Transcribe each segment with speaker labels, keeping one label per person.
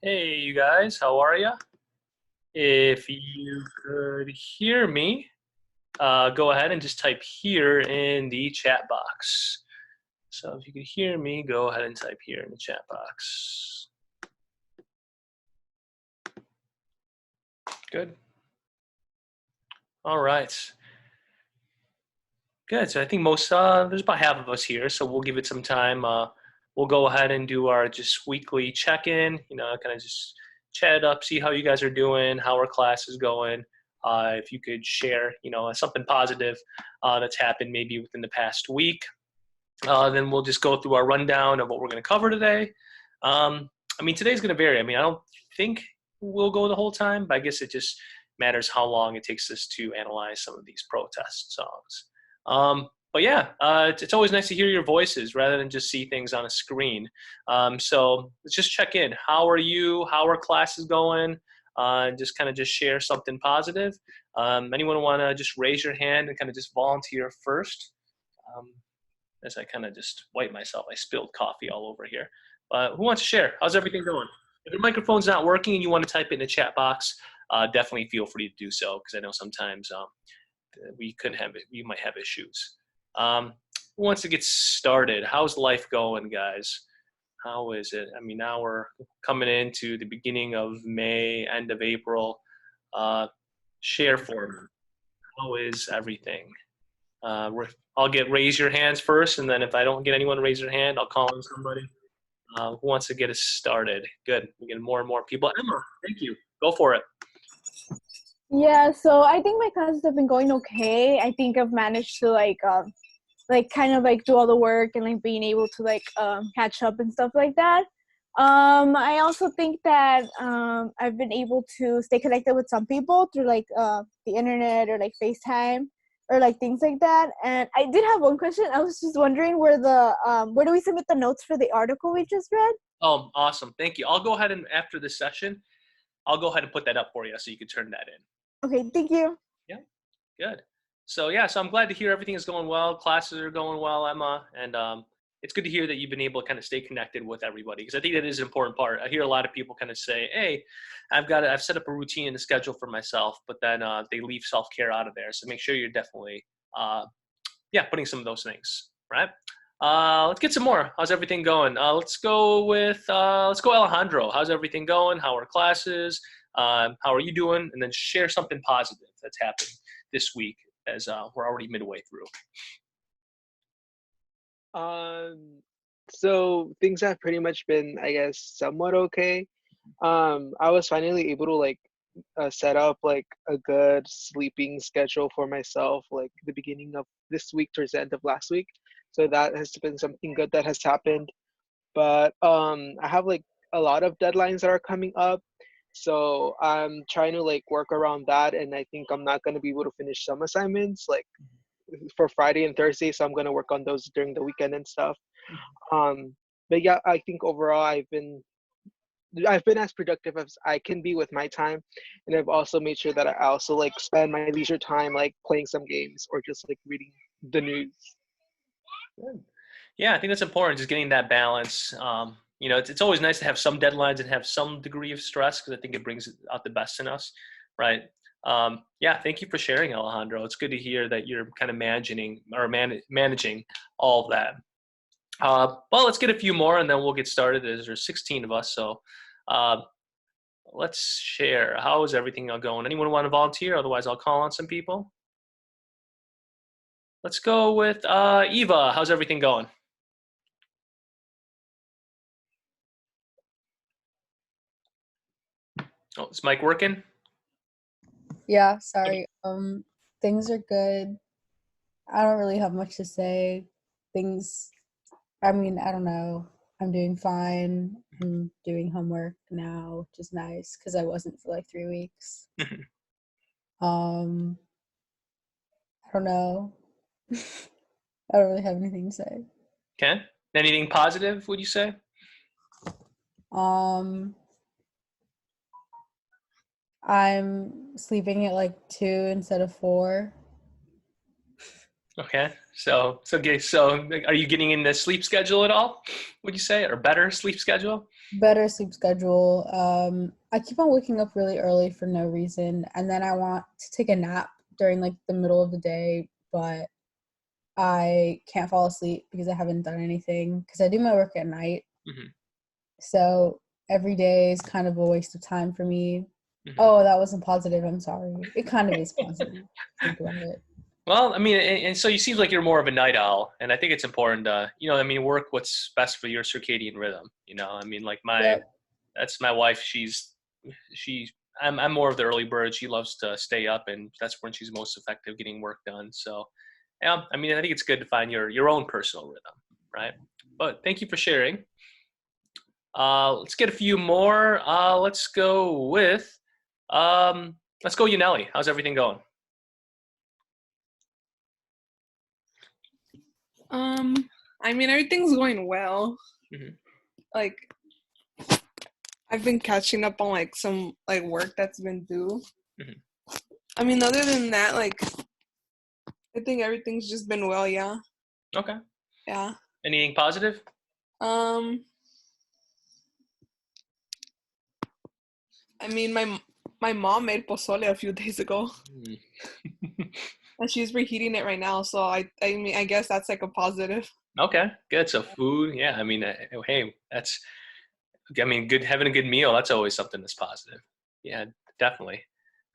Speaker 1: Hey, you guys, how are ya? If you could hear me, go ahead and just type here in the chat box. So if you could hear me, go ahead and type here in the chat box. Good. All right. Good. So I think there's about half of us here, so we'll give it some time. We'll go ahead and do our just weekly check-in, kind of just chat it up, see how you guys are doing, how our class is going. If you could share, something positive that's happened maybe within the past week. Then we'll just go through our rundown of what we're going to cover today. Today's going to vary. I don't think we'll go the whole time, but I guess it just matters how long it takes us to analyze some of these protest songs. But yeah, it's always nice to hear your voices rather than just see things on a screen. So let's just check in. How are you? How are classes going? Just kind of just share something positive. Anyone want to just raise your hand and kind of just volunteer first? Um, as I kind of just wipe myself. I spilled coffee all over here. Who wants to share? How's everything going? If your microphone's not working and you want to type it in the chat box, definitely feel free to do so because I know sometimes we might have issues. Who wants to get started? How's life going, guys? How is it? Now we're coming into the beginning of May, end of April. Share for me. How is everything? I'll get raise your hands first, and then if I don't get anyone to raise their hand, I'll call on somebody. Who wants to get us started? Good. We get more and more people. Emma, thank you. Go for it.
Speaker 2: Yeah, so I think my classes have been going okay. I think I've managed to kind of like do all the work and like being able to catch up and stuff like that. I also think that I've been able to stay connected with some people through the internet or like FaceTime or like things like that. And I did have one question. I was just wondering where do we submit the notes for the article we just read?
Speaker 1: Oh, awesome. Thank you. I'll go ahead and after this session, I'll go ahead and put that up for you so you can turn that in.
Speaker 2: Okay, thank you.
Speaker 1: Yeah, good. So I'm glad to hear everything is going well. Classes are going well, Emma, and it's good to hear that you've been able to kind of stay connected with everybody because I think that is an important part. I hear a lot of people kind of say, "Hey, I've set up a routine and a schedule for myself," but then they leave self care out of there. So make sure you're definitely, putting some of those things right. Let's get some more. How's everything going? Let's go Alejandro. How's everything going? How are classes? How are you doing? And then share something positive that's happening this week as we're already midway through.
Speaker 3: Um, so things have pretty much been, I guess, somewhat okay. I was finally able to set up like a good sleeping schedule for myself, like the beginning of this week towards the end of last week. So that has been something good that has happened. But I have like a lot of deadlines that are coming up. So I'm trying to like work around that, and I think I'm not gonna be able to finish some assignments like for Friday and Thursday, so I'm gonna work on those during the weekend and stuff. Um, but yeah, I think overall I've been as productive as I can be with my time, and I've also made sure that I also like spend my leisure time like playing some games or just like reading the news.
Speaker 1: Good. Yeah, I think that's important, just getting that balance. It's always nice to have some deadlines and have some degree of stress because I think it brings out the best in us, right? Yeah, thank you for sharing, Alejandro. It's good to hear that you're kind of managing all of that. Well, let's get a few more and then we'll get started. There's 16 of us, so uh, let's share. How is everything going? Anyone want to volunteer? Otherwise, I'll call on some people. Let's go with Eva. How's everything going? Oh, is Mike working?
Speaker 4: Yeah, sorry. Things are good. I don't really have much to say. I don't know. I'm doing fine. I'm doing homework now, which is nice because I wasn't for like 3 weeks. Um, I don't know. I don't really have anything to say.
Speaker 1: Okay. Anything positive, would you say?
Speaker 4: I'm sleeping at like 2 instead of 4.
Speaker 1: Okay. So are you getting in the sleep schedule at all? Would you say, or better sleep schedule?
Speaker 4: Better sleep schedule. I keep on waking up really early for no reason, and then I want to take a nap during like the middle of the day, but I can't fall asleep because I haven't done anything because I do my work at night.
Speaker 1: Hmm.
Speaker 4: So every day is kind of a waste of time for me.
Speaker 1: Hmm.
Speaker 4: Oh, that wasn't positive. I'm sorry. It kind of is positive. Think about it.
Speaker 1: Well, I mean, and so you seem like you're more of a night owl, and I think it's important to, I mean, work what's best for your circadian rhythm. I mean, like
Speaker 4: Yep.
Speaker 1: that's my wife. I'm more of the early bird. She loves to stay up, and that's when she's most effective getting work done. So, yeah, I mean, I think it's good to find your own personal rhythm, right? But thank you for sharing. Let's get a few more. Let's go Yaneli. How's everything going?
Speaker 5: I mean, everything's going well.
Speaker 1: Mhm.
Speaker 5: Like, I've been catching up on like some like work that's been due.
Speaker 1: Mhm.
Speaker 5: I mean, other than that, like, I think everything's just been well. Yeah,
Speaker 1: Okay.
Speaker 5: yeah.
Speaker 1: Anything positive?
Speaker 5: Um, I mean, my mom made pozole a few days ago,
Speaker 1: Mm.
Speaker 5: and she's reheating it right now. So I mean, I guess that's like a positive.
Speaker 1: Okay, good. So food, yeah. I mean, hey, I mean, good having a good meal. That's always something that's positive. Yeah, definitely.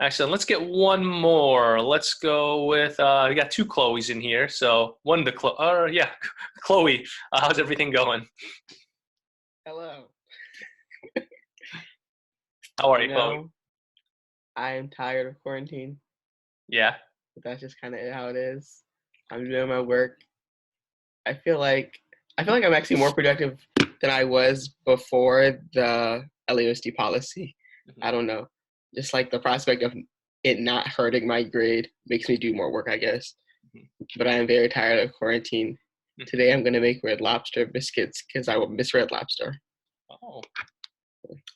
Speaker 1: Excellent. Let's get one more. Let's go with. We got two Chloes in here. So one to yeah, Chloe. How's everything going?
Speaker 6: Hello.
Speaker 1: How are you,
Speaker 6: You
Speaker 1: Chloe?
Speaker 6: know, I am tired of quarantine,
Speaker 1: Yeah.
Speaker 6: but that's just kind of how it is. I'm doing my work. I feel like I'm actually more productive than I was before the LAUSD policy. I don't know. Just like the prospect of it not hurting my grade makes me do more work, I guess.
Speaker 1: Mhm.
Speaker 6: But I am very tired of quarantine.
Speaker 1: Mhm.
Speaker 6: Today I'm gonna make Red Lobster biscuits because I will miss Red Lobster.
Speaker 1: Oh,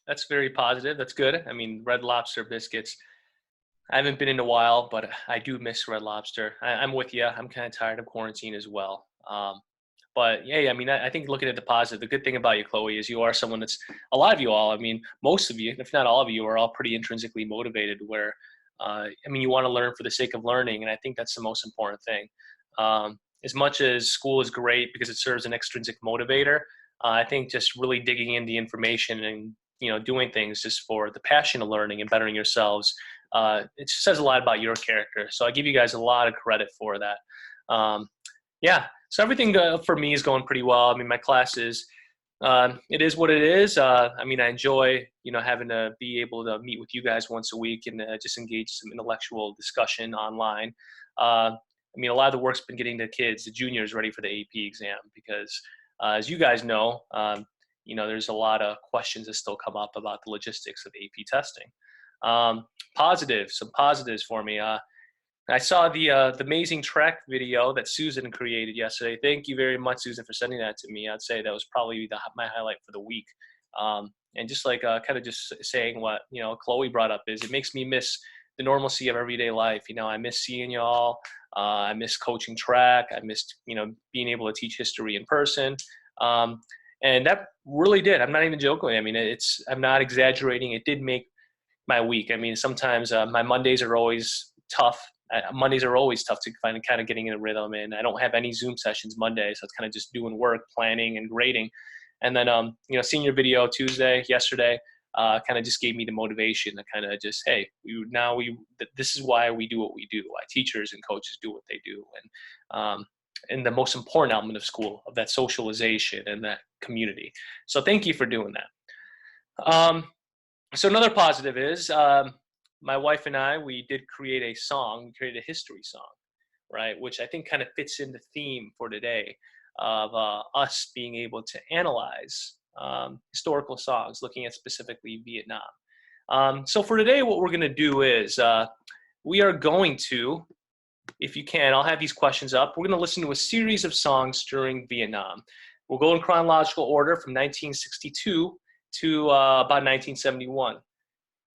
Speaker 1: that's very positive. That's good. I mean, Red Lobster biscuits. I haven't been in a while, but I do miss Red Lobster. I'm with you. I'm kind of tired of quarantine as well. But yeah, I mean, I think looking at the positive, the good thing about you, Chloe, is you are someone that's a lot of you all. I mean, most of you, if not all of you, are all pretty intrinsically motivated. Where, I mean, you want to learn for the sake of learning, and I think that's the most important thing. As much as school is great because it serves an extrinsic motivator, I think just really digging in the information and doing things just for the passion of learning and bettering yourselves. It says a lot about your character. So I give you guys a lot of credit for that. Yeah, so everything for me is going pretty well. I mean, my classes, it is what it is. I mean, I enjoy, having to be able to meet with you guys once a week and just engage some intellectual discussion online. I mean, a lot of the work's been getting the kids, the juniors, ready for the AP exam because, as you guys know, there's a lot of questions that still come up about the logistics of AP testing. Some positives for me. I saw the amazing track video that Susan created yesterday. Thank you very much, Susan, for sending that to me. I'd say that was probably my highlight for the week. And just like kind of just saying what Chloe brought up is it makes me miss the normalcy of everyday life. I miss seeing y'all. I miss coaching track. I missed being able to teach history in person. And that really did. I'm not even joking. I mean, I'm not exaggerating. It did make my week. I mean, sometimes my Mondays are always tough. Mondays are always tough to find kind of getting in a rhythm, and I don't have any Zoom sessions Monday, so it's kind of just doing work, planning, and grading. And then, senior video Tuesday, yesterday, kind of just gave me the motivation to kind of just, hey, this is why we do what we do. Why teachers and coaches do what they do, and the most important element of school, of that socialization and that community. So thank you for doing that. So another positive is my wife and I, we did create a song. We created a history song, right? Which I think kind of fits in the theme for today of us being able to analyze historical songs, looking at specifically Vietnam. So for today, what we're going to do is we are going to, if you can, I'll have these questions up. We're going to listen to a series of songs during Vietnam. We'll go in chronological order from 1962 to about 1971.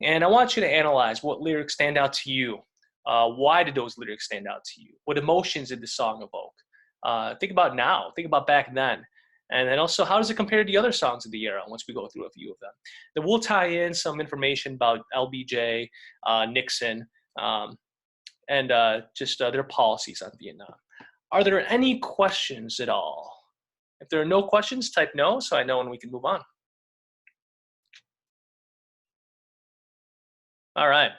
Speaker 1: And I want you to analyze what lyrics stand out to you Why did those lyrics stand out to you? What emotions did the song evoke? Think about now. Think about back then. And then also, how does it compare to the other songs of the era once we go through a few of them? Then we'll tie in some information about LBJ, Nixon, and just their policies on Vietnam. Are there any questions at all? If there are no questions, type no so I know when we can move on. All right.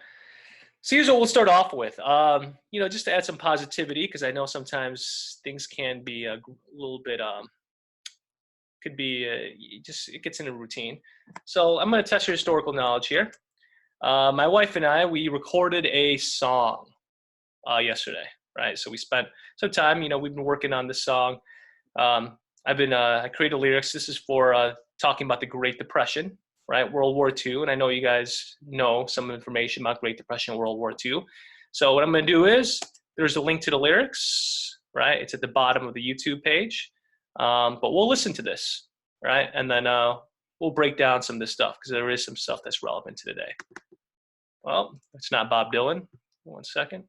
Speaker 1: So here's what we'll start off with. Just to add some positivity, because I know sometimes things can be a little bit, could be, it gets in a routine. So I'm going to test your historical knowledge here. My wife and I, we recorded a song yesterday, right? So we spent some time, we've been working on this song. I created lyrics. This is for talking about the Great Depression, right? World War II. And I know you guys know some information about Great Depression, World War II. So what I'm going to do is there's a link to the lyrics, right? It's at the bottom of the YouTube page. But we'll listen to this, right? And then we'll break down some of this stuff because there is some stuff that's relevant to today. Well, it's not Bob Dylan. 1 second.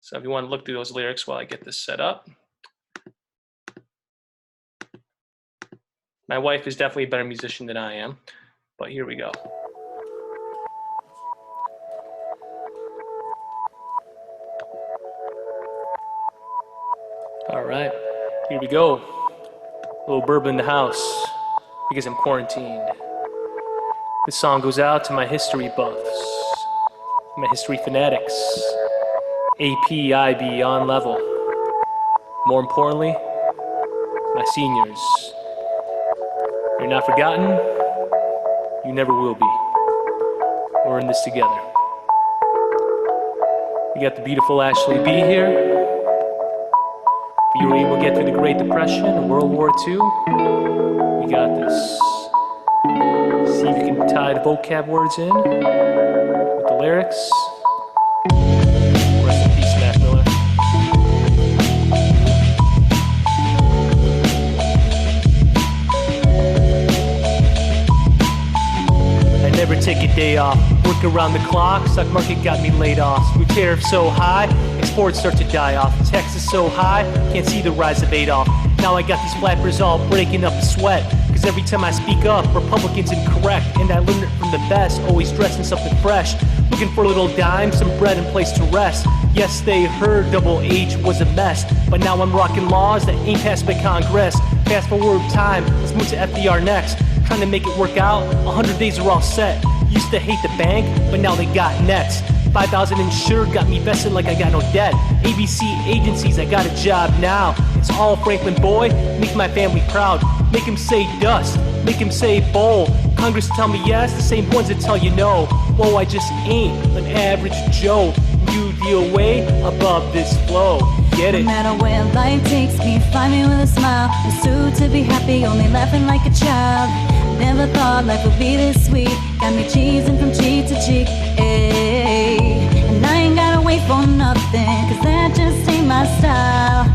Speaker 1: So if you want to look through those lyrics while I get this set up. My wife is definitely a better musician than I am, but here we go. All right, here we go. A little bourbon in the house because I'm quarantined. This song goes out to my history buffs, my history fanatics, AP, IB on level. More importantly, my seniors. You're not forgotten. You never will be. We're in this together. We got the beautiful Ashley B here. If you were able to get through the Great Depression and World War II, you got this. See if you can tie the vocab words in with the lyrics. Rest in peace, Mac Miller. I never take a day off. Work around the clock. Stock market got me laid off. We tariffs so high, exports start to die off. Taxes so high, can't see the rise of Adolf. Now I got these flappers all breaking up a sweat. Cause every time I speak up, Republicans incorrect. And I learned it from the best, always dressed in something fresh. Looking for a little dime, some bread and place to rest. Yes, they heard Double H was a mess, but now I'm rocking laws that ain't passed by Congress. Fast forward time, let's move to FDR next. Trying to make it work out, 100 days are all set. Used to hate the bank, but now they got nets. 5,000 insured, got me vested like I got no debt. ABC agencies, I got a job now. It's all Franklin boy, make my family proud. Make him say dust, make him say bowl. Congress tell me yes, the same ones that tell you no. Whoa, I just ain't an average Joe. You deal way above this flow. Get it?
Speaker 7: No matter where life takes me, find me with a smile. Pursued to be happy, only laughing like a child. Never thought life would be this sweet. Got me cheesing from cheek to cheek. Ayy. And I ain't gotta wait for nothing, cause that just ain't my style.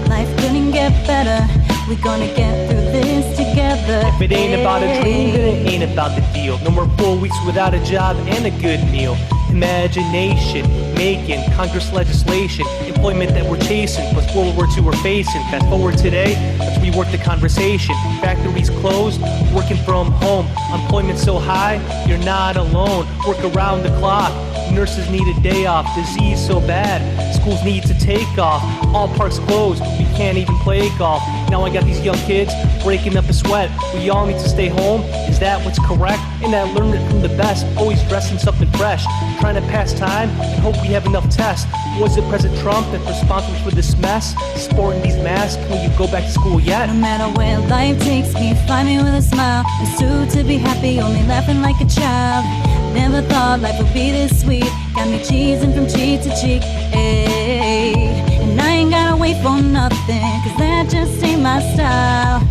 Speaker 7: Life couldn't get better. We gonna get through this together.
Speaker 1: If it ain't about a dream, then it ain't about the deal. No more 4 weeks without a job and a good meal. Imagination, making Congress legislation, employment that we're chasing, plus World War II we're facing. Fast forward today, let's rework the conversation. Factories closed, working from home. Employment so high, you're not alone. Work around the clock, nurses need a day off. Disease so bad, schools need to take off. All parks closed, we can't even play golf. Now I got these young kids breaking up a sweat. We all need to stay home, is that what's correct? And I learned it from the best, always dressing something fresh. Trying to pass time and hope we have enough tests. Was it President Trump that's responsible for this mess? Sporting these masks, will you go back to school yet?
Speaker 7: No matter where life takes me, find me with a smile. Pursued to be happy, only laughing like a child. Never thought life would be this sweet. Got me cheesing from cheek to cheek. Ayy. And I ain't gotta wait for nothing, cause that just ain't my style.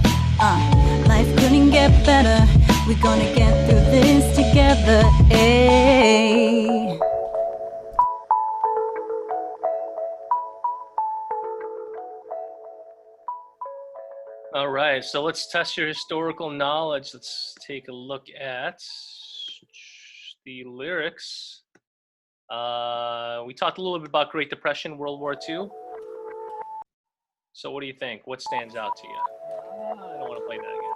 Speaker 7: Life couldn't get better. We're gonna get through this together. Ayy.
Speaker 1: All right, so let's test your historical knowledge. Let's take a look at the lyrics. We talked a little bit about Great Depression, World War II. So what do you think? What stands out to you? I don't want to play that again.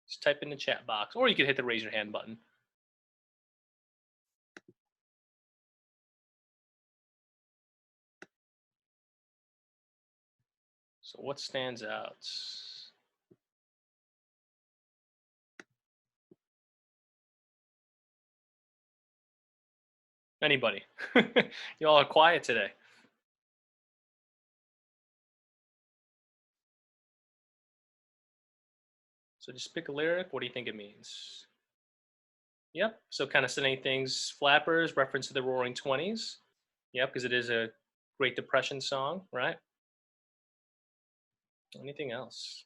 Speaker 1: Just type in the chat box, or you can hit the raise your hand button. So what stands out? Anybody? You all are quiet today. So just pick a lyric. What do you think it means? Yep. So kind of setting things, Flappers, reference to the Roaring '20s. Yep, because it is a Great Depression song, right? Anything else?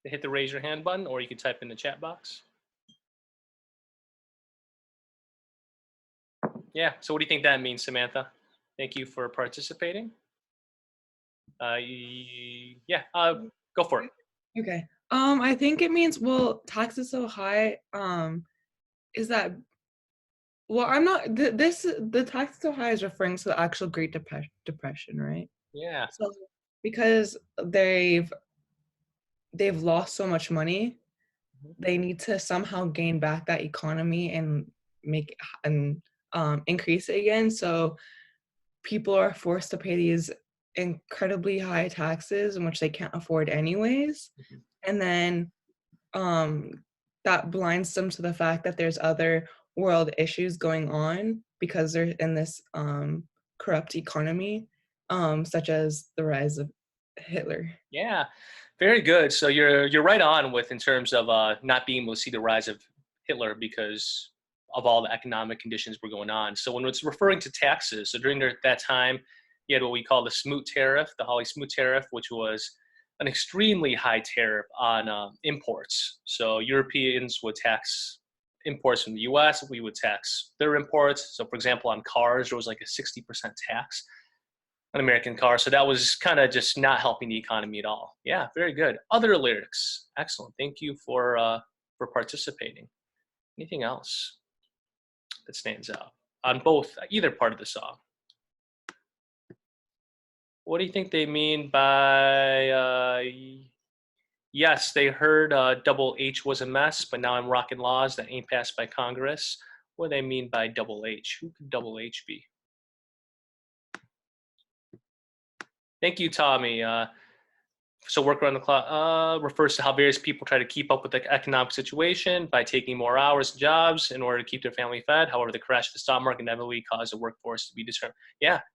Speaker 1: Hit the raise your hand button, or you can type in the chat box. Yeah, so what do you think that means, Samantha? Thank you for participating. Yeah, go for it.
Speaker 5: Okay. I think it means, well, taxes so high, is that, well, I'm not, the tax so high is referring to the actual Great Depression, right?
Speaker 1: Yeah.
Speaker 5: So, because they've lost so much money, they need to somehow gain back that economy and make and increase it again. So people are forced to pay these incredibly high taxes, in which they can't afford anyways. And then that blinds them to the fact that there's other world issues going on because they're in this corrupt economy, such as the rise of Hitler.
Speaker 1: Yeah, very good. So you're right on with in terms of not being able to see the rise of Hitler because of all the economic conditions were going on. So when it's referring to taxes, so during that time, you had what we call the Smoot Tariff, the Hawley-Smoot Tariff, which was an extremely high tariff on imports. So Europeans would tax imports from the US, we would tax their imports. So for example, on cars, there was like a 60% tax on American cars. So that was kind of just not helping the economy at all. Yeah, very good. Other lyrics, excellent. Thank you for participating. Anything else that stands out on either part of the song? What do you think they mean by, yes, they heard double H was a mess, but now I'm rocking laws that ain't passed by Congress. What do they mean by double H? Who could double H be? Thank you, Tommy. So work around the clock refers to how various people try to keep up with the economic situation by taking more hours and jobs in order to keep their family fed. However, the crash of the stock market inevitably caused the workforce to be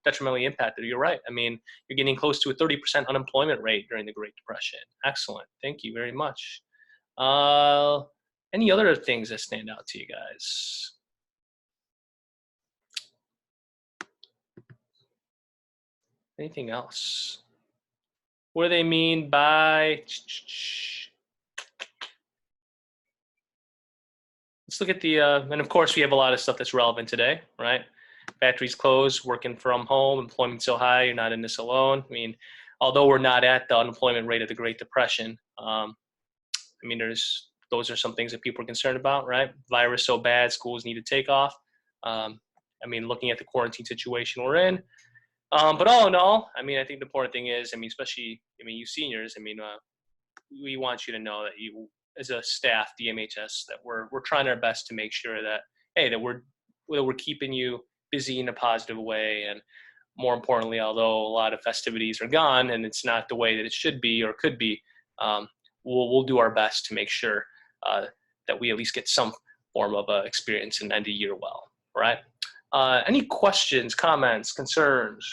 Speaker 1: detrimentally impacted. You're right. I mean, you're getting close to a 30% unemployment rate during the Great Depression. Excellent. Thank you very much. Any other things that stand out to you guys? Anything else? What do they mean by, let's look at the, and of course we have a lot of stuff that's relevant today, right? Factories closed, working from home, employment so high, you're not in this alone. I mean, although we're not at the unemployment rate of the Great Depression, I mean, those are some things that people are concerned about, right? Virus so bad, schools need to take off. I mean, looking at the quarantine situation we're in, but all in all, I mean, I think the important thing is, I mean, especially, I mean, you seniors, I mean, we want you to know that you, as a staff, DMHS, that we're trying our best to make sure that, hey, that we're keeping you busy in a positive way. And more importantly, although a lot of festivities are gone and it's not the way that it should be or could be, we'll do our best to make sure that we at least get some form of experience and end the year well, right? Any questions, comments, concerns?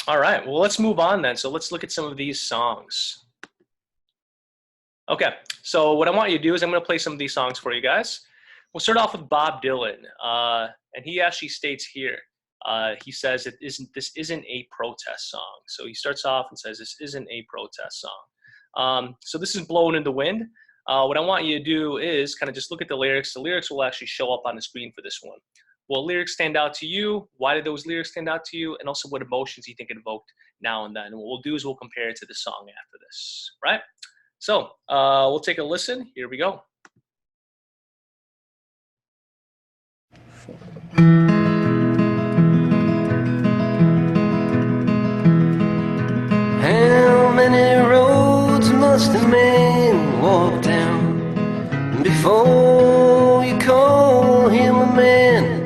Speaker 1: All right, well, let's move on then. So let's look at some of these songs. Okay, so what I want you to do is I'm going to play some of these songs for you guys. We'll start off with Bob Dylan, and he actually states here, he says this isn't a protest song. So he starts off and says this isn't a protest song. So this is Blowing in the Wind. What I want you to do is kind of just look at the lyrics. The lyrics will actually show up on the screen for this one. what lyrics stand out to you, why did those lyrics stand out to you, and also what emotions you think it evoked now and then. And what we'll do is we'll compare it to the song after this, right? So we'll take a listen. Here we go.
Speaker 8: How many roads must a man walk down before you call him a man?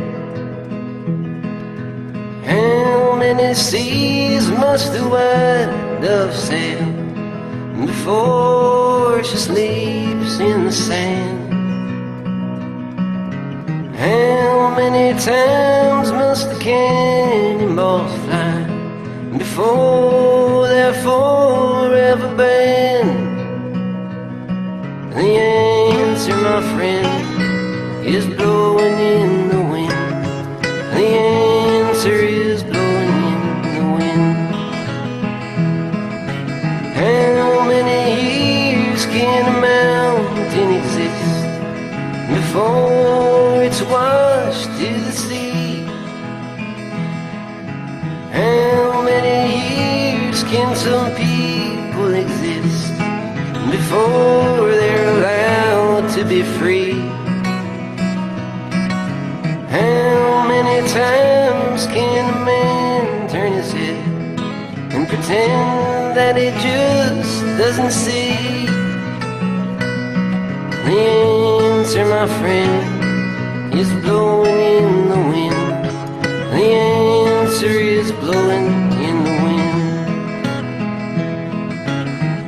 Speaker 8: How many seas must the white dove sail before she sleeps in the sand? How many times must the cannonballs fly before they're forever banned? The answer, my friend, is blowing in the wind. The answer is blowing in the wind. How many years can a mountain exist before it's washed to the sea? How many years can some people exist before they're allowed to be free? How many times can a man turn his head and pretend that he just doesn't see? The answer, my friend, is blowing in the wind. The answer is blowing in the wind.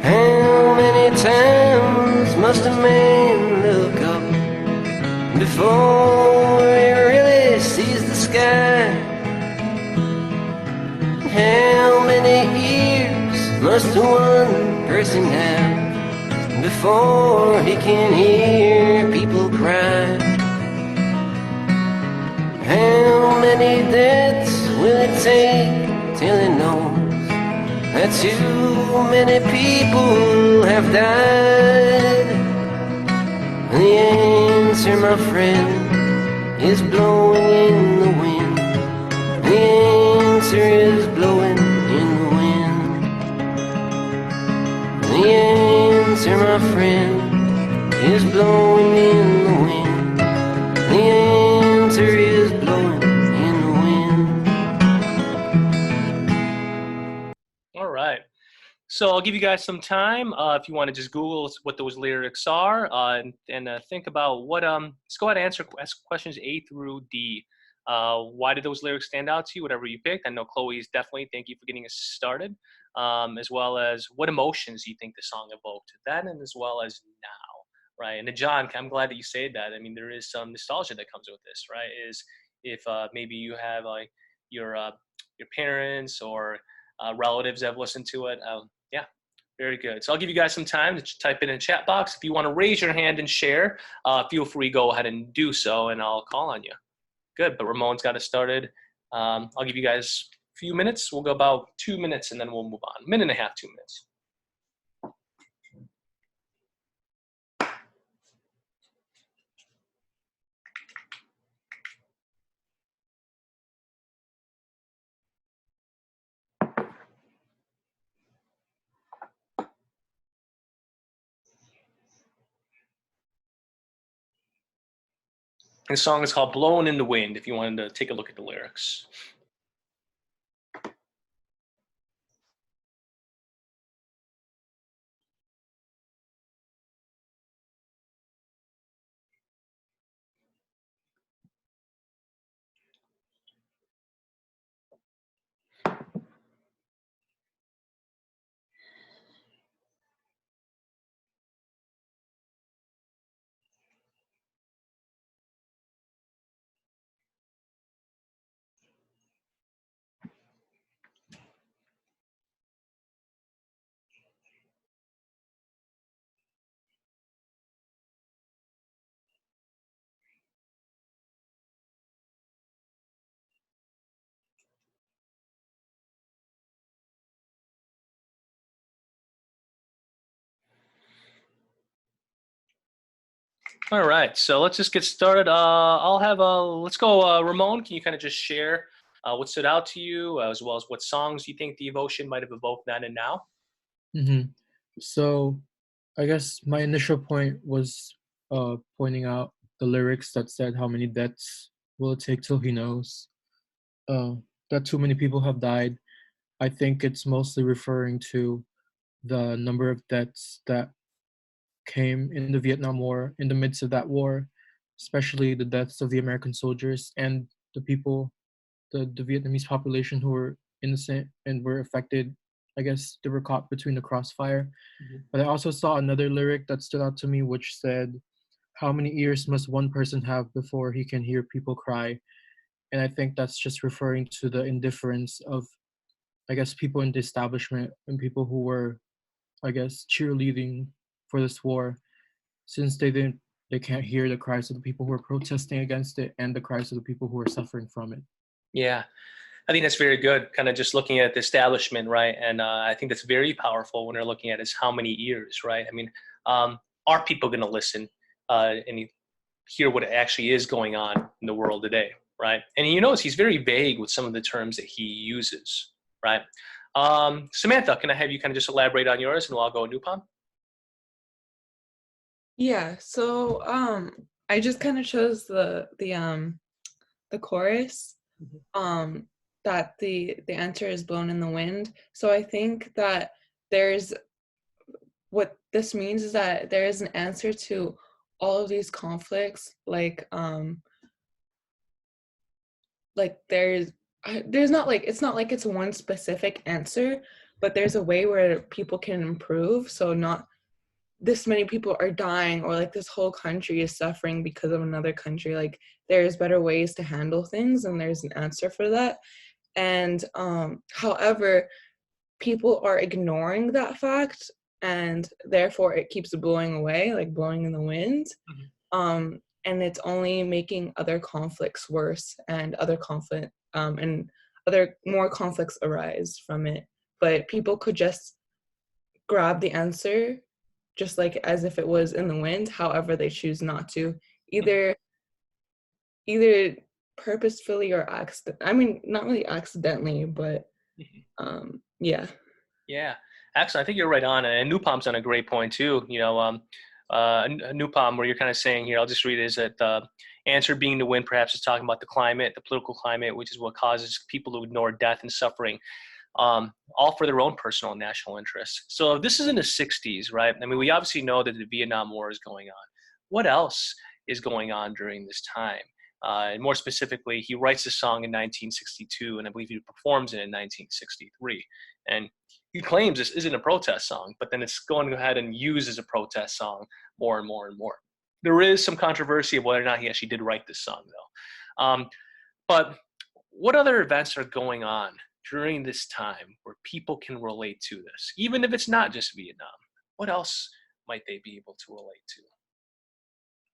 Speaker 8: How many times must a man look up before he really sees the sky? How many ears must one person have before he can hear people cry? How many deaths will it take till he knows that too many people have died? The answer, my friend, is blowing in the wind. The answer is blowing in the wind. The answer, my friend, is blowing in the wind. The answer is blowing in the wind.
Speaker 1: All right. So I'll give you guys some time if you want to just Google what those lyrics are and think about what. Let's go ahead and ask questions A through D. Why did those lyrics stand out to you? Whatever you picked. I know Chloe is definitely. Thank you for getting us started. As well as what emotions you think the song evoked then, and as well as now, right? And John, I'm glad that you said that. I mean, there is some nostalgia that comes with this, right? Is if maybe you have like your parents or relatives have listened to it. Yeah, very good. So I'll give you guys some time to type in the chat box. If you want to raise your hand and share, feel free, go ahead and do so, and I'll call on you. Good, but Ramon's got us started. I'll give you guys a few minutes. We'll go about 2 minutes, and then we'll move on. Minute and a half, 2 minutes. This song is called Blowing in the Wind, if you wanted to take a look at the lyrics. All right, so let's just get started. Let's go, Ramon. Can you kind of just share what stood out to you, as well as what songs you think Devotion might have evoked then and now?
Speaker 9: hmm So I guess my initial point was pointing out the lyrics that said how many deaths will it take till he knows uh, that too many people have died. I think it's mostly referring to the number of deaths that came in the Vietnam War, in the midst of that war, especially the deaths of the American soldiers and the people, the Vietnamese population who were innocent and were affected. I guess they were caught between the crossfire. But I also saw another lyric that stood out to me, which said, "How many ears must one person have before he can hear people cry?" And I think that's just referring to the indifference of, I guess, people in the establishment and people who were, I guess, cheerleading for this war, since they can't hear the cries of the people who are protesting against it and the cries of the people who are suffering from it.
Speaker 1: Yeah, I think that's very good. Kind of just looking at the establishment, right? And I think that's very powerful when they're looking at is how many ears, right? I mean, are people going to listen and hear what actually is going on in the world today, right? And you notice he's very vague with some of the terms that he uses, right? Samantha, can I have you kind of just elaborate on yours, and I'll go Nupam?
Speaker 5: Yeah, so I just kind of chose the chorus, um that the answer is blown in the wind. So I think that there's what this means is that there is an answer to all of these conflicts, like there's not like it's not like it's one specific answer, but there's a way where people can improve, so not this many people are dying, or like this whole country is suffering because of another country. Like there's better ways to handle things, and there's an answer for that. And however, people are ignoring that fact, and therefore it keeps blowing away, like blowing in the wind. And it's only making other conflicts worse, and other more conflicts arise from it. But people could just grab the answer just like as if it was in the wind. However, they choose not to, either purposefully or accident. I mean, not really accidentally, but yeah.
Speaker 1: Yeah, excellent. I think you're right on, and Nupam's on a great point too. Nupam, where you're kind of saying here, I'll just read it, is that the answer being the wind perhaps is talking about the climate, the political climate, which is what causes people to ignore death and suffering, all for their own personal and national interests. So this is in the 60s, right? I mean, we obviously know that the Vietnam War is going on. What else is going on during this time? And more specifically, he writes this song in 1962, and I believe he performs it in 1963. And he claims this isn't a protest song, but then it's going ahead and used as a protest song more and more and more. There is some controversy of whether or not he actually did write this song, though. But what other events are going on during this time where people can relate to this, even if it's not just Vietnam? What else might they be able to relate to?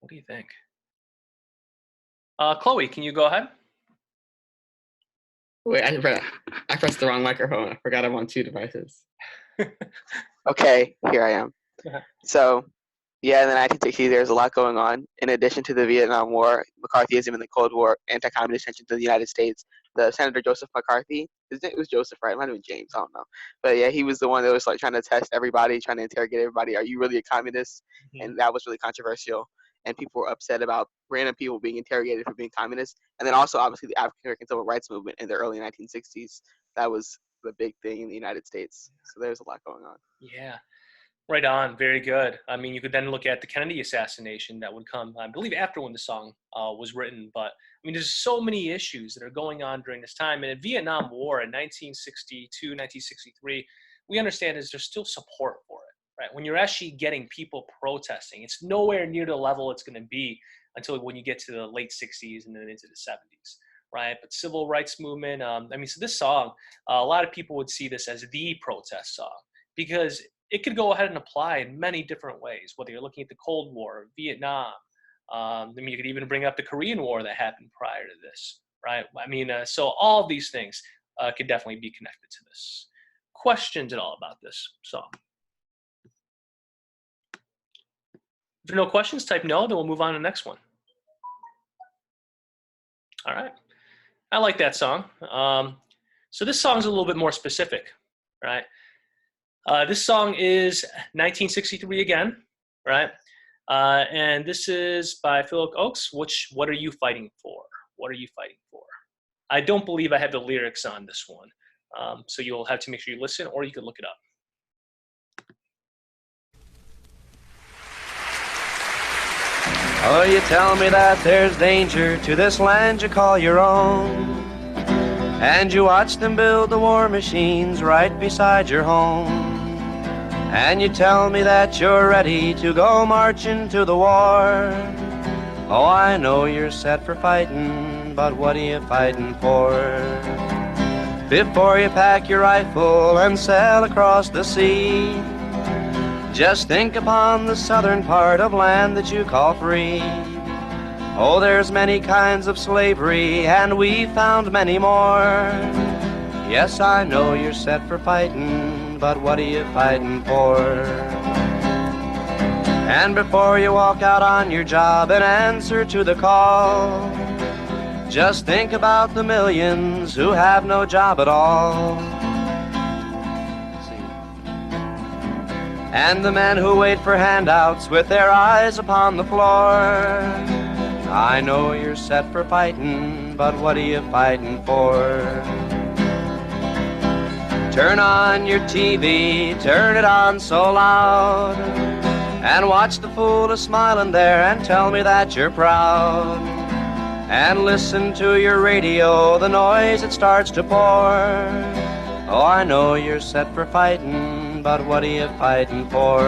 Speaker 1: What do you think? Chloe, can you go ahead?
Speaker 6: Wait, I pressed the wrong microphone. I forgot I'm on two devices.
Speaker 3: Okay, here I am.
Speaker 1: Uh-huh.
Speaker 3: So, yeah, in the 1960s, there's a lot going on. In addition to the Vietnam War, McCarthyism and the Cold War, anti-communist tensions in the United States, the Senator Joseph McCarthy, his name was Joseph, right? It might have been James, I don't know. But yeah, he was the one that was like trying to test everybody, trying to interrogate everybody. Are you really a communist? And that was really controversial. And people were upset about random people being interrogated for being communists. And then also, obviously, the African American Civil Rights Movement in the early 1960s. That was the big thing in the United States. So there's a lot going on.
Speaker 1: Yeah, right on. Very good. I mean, you could then look at the Kennedy assassination that would come, I believe, after when the song was written. But I mean, there's so many issues that are going on during this time. And in Vietnam War in 1962, 1963, we understand is there's still support for it. Right? When you're actually getting people protesting, it's nowhere near the level it's going to be until when you get to the late 60s and then into the 70s, right? But civil rights movement, so this song, a lot of people would see this as the protest song because it could go ahead and apply in many different ways, whether you're looking at the Cold War, Vietnam. You could even bring up the Korean War that happened prior to this, right? So all of these things could definitely be connected to this. Questions at all about this song? If there are no questions, type no, then we'll move on to the next one. All right. I like that song. So this song is a little bit more specific, right? This song is 1963 again, right? And this is by Philip Oakes. What are you fighting for? What are you fighting for? I don't believe I have the lyrics on this one. So you'll have to make sure you listen, or you can look it up.
Speaker 8: Oh, you tell me that there's danger to this land you call your own, and you watch them build the war machines right beside your home, and you tell me that you're ready to go marching to the war. Oh, I know you're set for fighting, but what are you fighting for? Before you pack your rifle and sail across the sea, just think upon the southern part of land that you call free. Oh, there's many kinds of slavery, and we found many more. Yes, I know you're set for fighting, but what are you fighting for? And before you walk out on your job and answer to the call, just think about the millions who have no job at all. And the men who wait for handouts with their eyes upon the floor. I know you're set for fighting, but what are you fighting for? Turn on your TV, turn it on so loud, and watch the fool a-smiling there and tell me that you're proud. And listen to your radio, the noise it starts to pour. Oh, I know you're set for fighting, but what are you fighting for?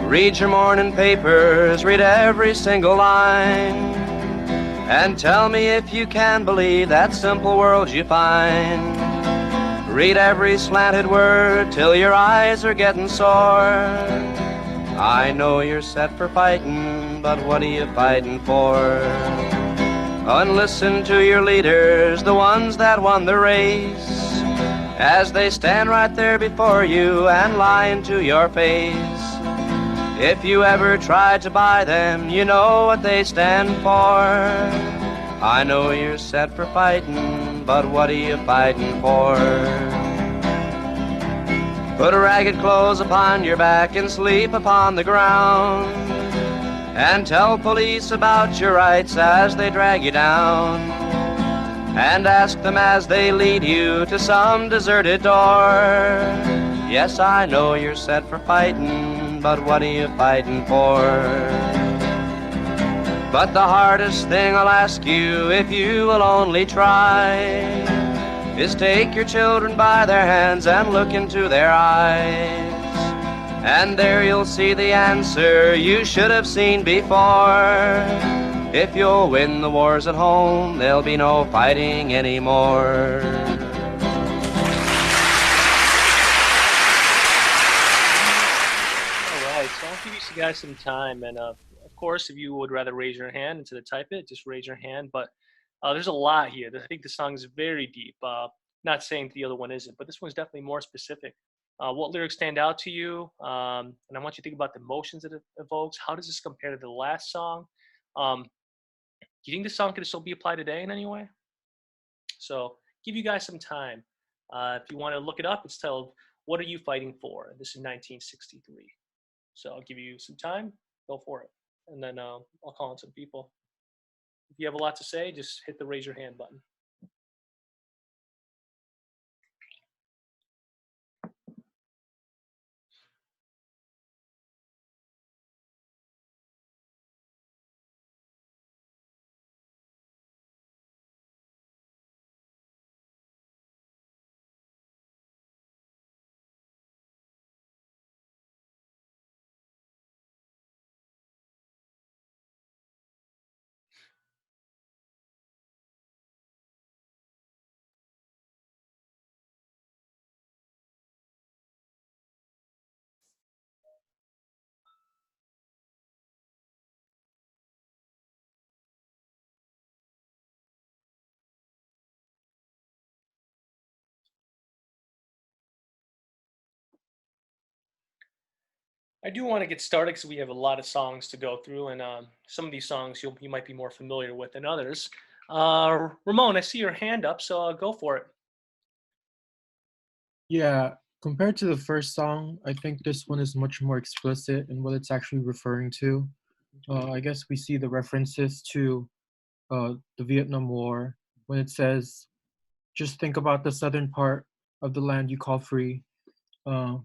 Speaker 8: Read your morning papers, read every single line, and tell me if you can believe that simple world you find. Read every slanted word till your eyes are getting sore. I know you're set for fighting, but what are you fighting for? And listen to your leaders, the ones that won the race, as they stand right there before you and lie into your face. If you ever tried to buy them, you know what they stand for. I know you're set for fighting, but what are you fighting for? Put ragged clothes upon your back and sleep upon the ground, and tell police about your rights as they drag you down, and ask them as they lead you to some deserted door. Yes, I know you're set for fighting, but what are you fighting for? But the hardest thing I'll ask you, if you will only try, is take your children by their hands and look into their eyes, and there you'll see the answer you should have seen before. If you'll win the wars at home, there'll be no fighting anymore.
Speaker 1: All right, so I'll give you guys some time, and of course, if you would rather raise your hand instead of type it, just raise your hand. But there's a lot here. I think the song is very deep. Not saying the other one isn't, but this one's definitely more specific. What lyrics stand out to you? And I want you to think about the emotions that it evokes. How does this compare to the last song? Do you think this song could still be applied today in any way? So give you guys some time. If you want to look it up, it's titled "What Are You Fighting For?" This is 1963. So I'll give you some time. Go for it. And then I'll call on some people. If you have a lot to say, just hit the raise your hand button. I do want to get started because we have a lot of songs to go through, and some of these songs you might be more familiar with than others. Ramon, I see your hand up, so go for it.
Speaker 9: Yeah, compared to the first song, I think this one is much more explicit in what it's actually referring to. I guess we see the references to the Vietnam War when it says, just think about the southern part of the land you call free. Uh,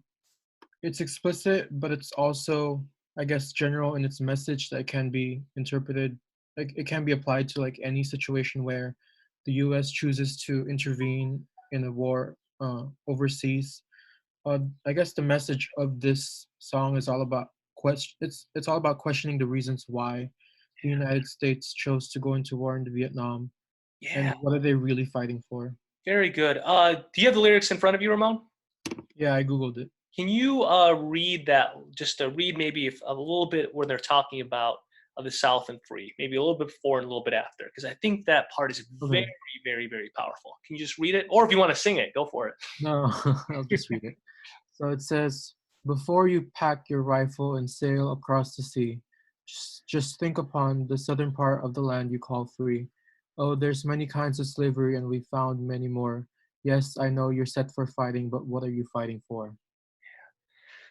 Speaker 9: it's explicit, but it's also, I guess, general in its message that can be interpreted, like it can be applied to like any situation where the US chooses to intervene in a war overseas. I guess the message of this song is all about it's all about questioning the reasons why the United States chose to go into war in Vietnam
Speaker 1: Yeah,
Speaker 9: and what are they really fighting for.
Speaker 1: very good. Do you have the lyrics in front of you, Ramon?
Speaker 9: Yeah, I googled it.
Speaker 1: Can you read that? Just read maybe a little bit where they're talking about the South and free, maybe a little bit before and a little bit after, because I think that part is very, very, very powerful. Can you just read it, or if you want to sing it, go for it.
Speaker 9: No, I'll just read it. So it says, before you pack your rifle and sail across the sea, just think upon the southern part of the land you call free. Oh, there's many kinds of slavery and we found many more. Yes, I know you're set for fighting, but what are you fighting for?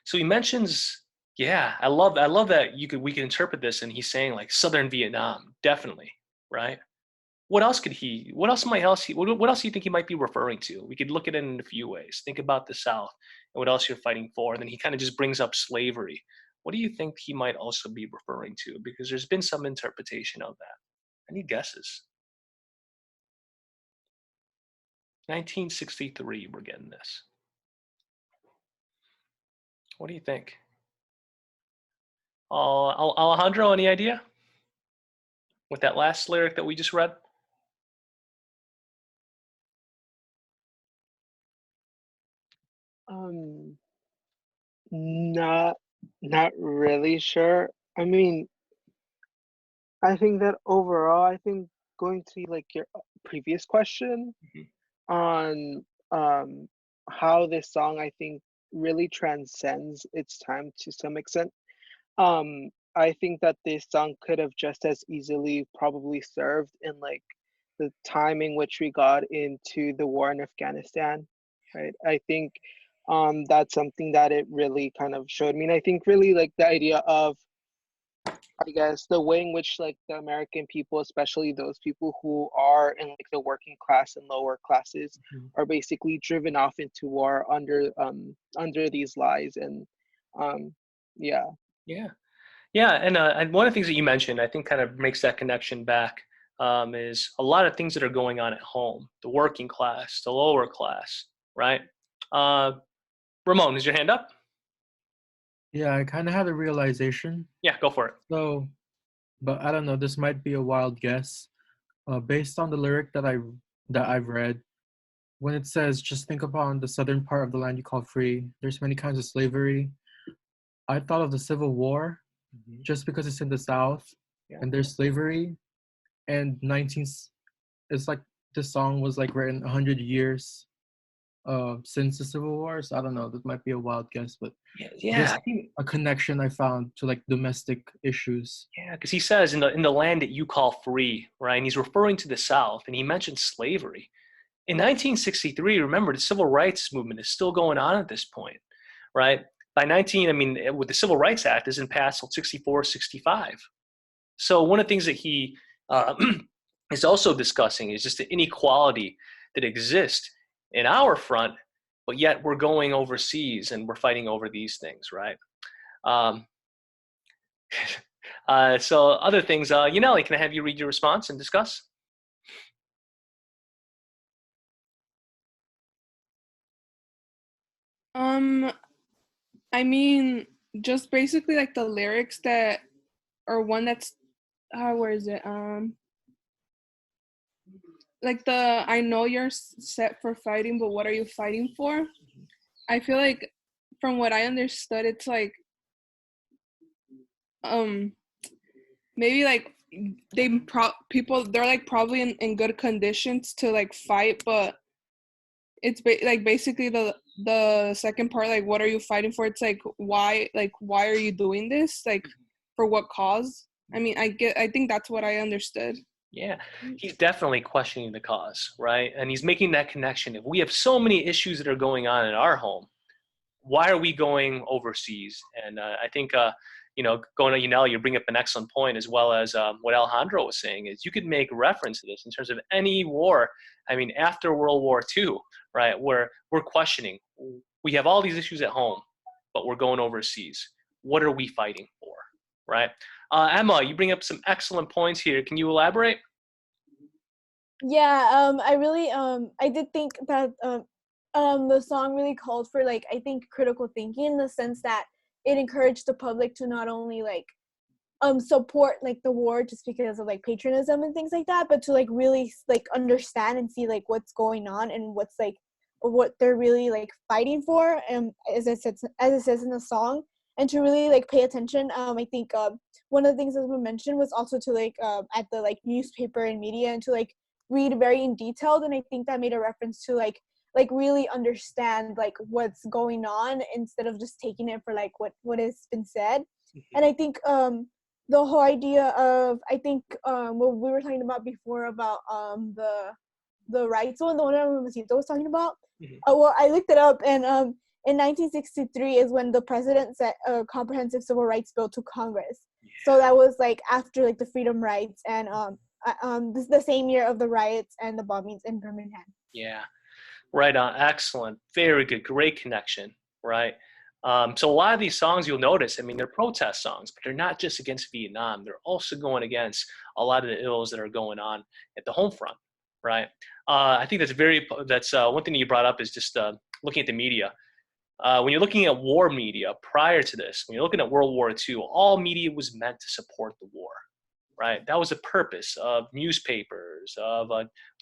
Speaker 1: So he mentions, yeah, I love that we could interpret this, and he's saying like Southern Vietnam, definitely, right? What else do you think he might be referring to? We could look at it in a few ways. Think about the South and what else you're fighting for. And then he kind of just brings up slavery. What do you think he might also be referring to? Because there's been some interpretation of that. Any guesses? 1963, we're getting this. What do you think? Alejandro, any idea? With that last lyric that we just read?
Speaker 3: Not really sure. I mean, I think that overall, I think going to like your previous question on how this song I think really transcends its time to some extent. I think that this song could have just as easily probably served in like the time in which we got into the war in Afghanistan, right? I think that's something that it really kind of showed me. And I think really like the idea of, I guess, the way in which like the American people, especially those people who are in like the working class and lower classes, are basically driven off into war under these lies. And yeah.
Speaker 1: Yeah, and one of the things that you mentioned, I think, kind of makes that connection back, is a lot of things that are going on at home, the working class, the lower class, right? Ramon, is your hand up?
Speaker 9: Yeah, I kind of had a realization.
Speaker 1: Yeah, go for it.
Speaker 9: So, but I don't know, this might be a wild guess. Based on the lyric that I've read, when it says, just think upon the southern part of the land you call free, there's many kinds of slavery. I thought of the Civil War, just because it's in the South and there's slavery. And it's like this song was like written 100 years since the Civil War. So I don't know, that might be a wild guess, but
Speaker 1: yeah, I think
Speaker 9: a connection I found to like domestic issues.
Speaker 1: Yeah, because he says in the land that you call free, right? And he's referring to the South, and he mentioned slavery. In 1963, remember, the civil rights movement is still going on at this point, right? With the Civil Rights Act isn't passed until 64, 65. So one of the things that he is also discussing is just the inequality that exists in our front, but yet we're going overseas and we're fighting over these things, right? So other things, Yaneli, can I have you read your response and discuss?
Speaker 10: I mean, just basically like the lyrics that, or one that's, where is it? Like I know you're set for fighting, but what are you fighting for? I feel like from what I understood, it's like, maybe like they're like probably in good conditions to like fight, but it's like basically the second part, like, what are you fighting for? It's like, why are you doing this? Like, for what cause? I mean, I think that's what I understood.
Speaker 1: Yeah, he's definitely questioning the cause, right? And he's making that connection. If we have so many issues that are going on in our home, why are we going overseas? And I think, going to Yanel, you bring up an excellent point, as well as what Alejandro was saying, is you could make reference to this in terms of any war. I mean, after World War II, right, where we're questioning, we have all these issues at home, but we're going overseas. What are we fighting for, right? Emma, you bring up some excellent points here. Can you elaborate?
Speaker 2: Yeah, I really I did think that the song really called for, like, I think critical thinking, in the sense that it encouraged the public to not only like support like the war just because of like patriotism and things like that, but to like really like understand and see like what's going on and what's like what they're really like fighting for, as it says in the song, and to really like pay attention. I think one of the things that was mentioned was also to like at the like newspaper and media, and to like read very in detailed, and I think that made a reference to like really understand like what's going on, instead of just taking it for like what has been said. And I think the whole idea of, I think what we were talking about before about the rights one, the one that Mamacita was talking about. Well, I looked it up, and in 1963 is when the president sent a comprehensive civil rights bill to Congress. So that was like after like the freedom rights, and this is the same year of the riots and the bombings in Birmingham.
Speaker 1: Yeah, right on. Excellent. Very good. Great connection, right? So a lot of these songs, you'll notice, I mean, they're protest songs, but they're not just against Vietnam. They're also going against a lot of the ills that are going on at the home front, right? I think that's one thing that you brought up is just looking at the media. When you're looking at war media prior to this, when you're looking at World War II, all media was meant to support the war, right? That was the purpose of newspapers, of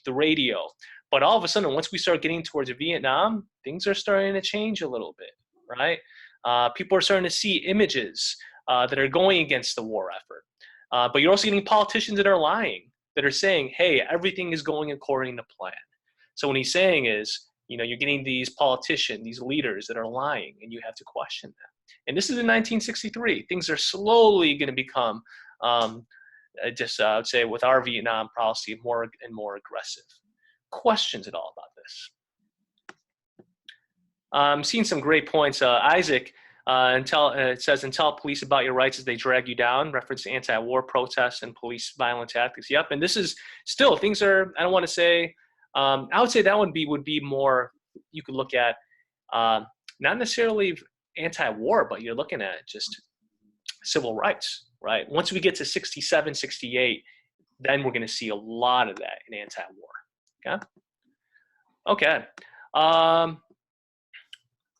Speaker 1: the radio. But all of a sudden, once we start getting towards Vietnam, things are starting to change a little bit, right? People are starting to see images that are going against the war effort. But you're also getting politicians that are lying, that are saying, hey, everything is going according to plan. So what he's saying is, you're getting these politicians, these leaders that are lying, and you have to question them. And this is in 1963. Things are slowly going to become, I would say, with our Vietnam policy, more and more aggressive. Questions at all about this? I'm seeing some great points. Isaac, it says, and tell police about your rights as they drag you down, reference to anti-war protests and police violent tactics. Yep, and this is still, things are, I don't want to say, I would say that would be more, you could look at, not necessarily anti-war, but you're looking at just civil rights, right? Once we get to 67, 68, then we're going to see a lot of that in anti-war, okay?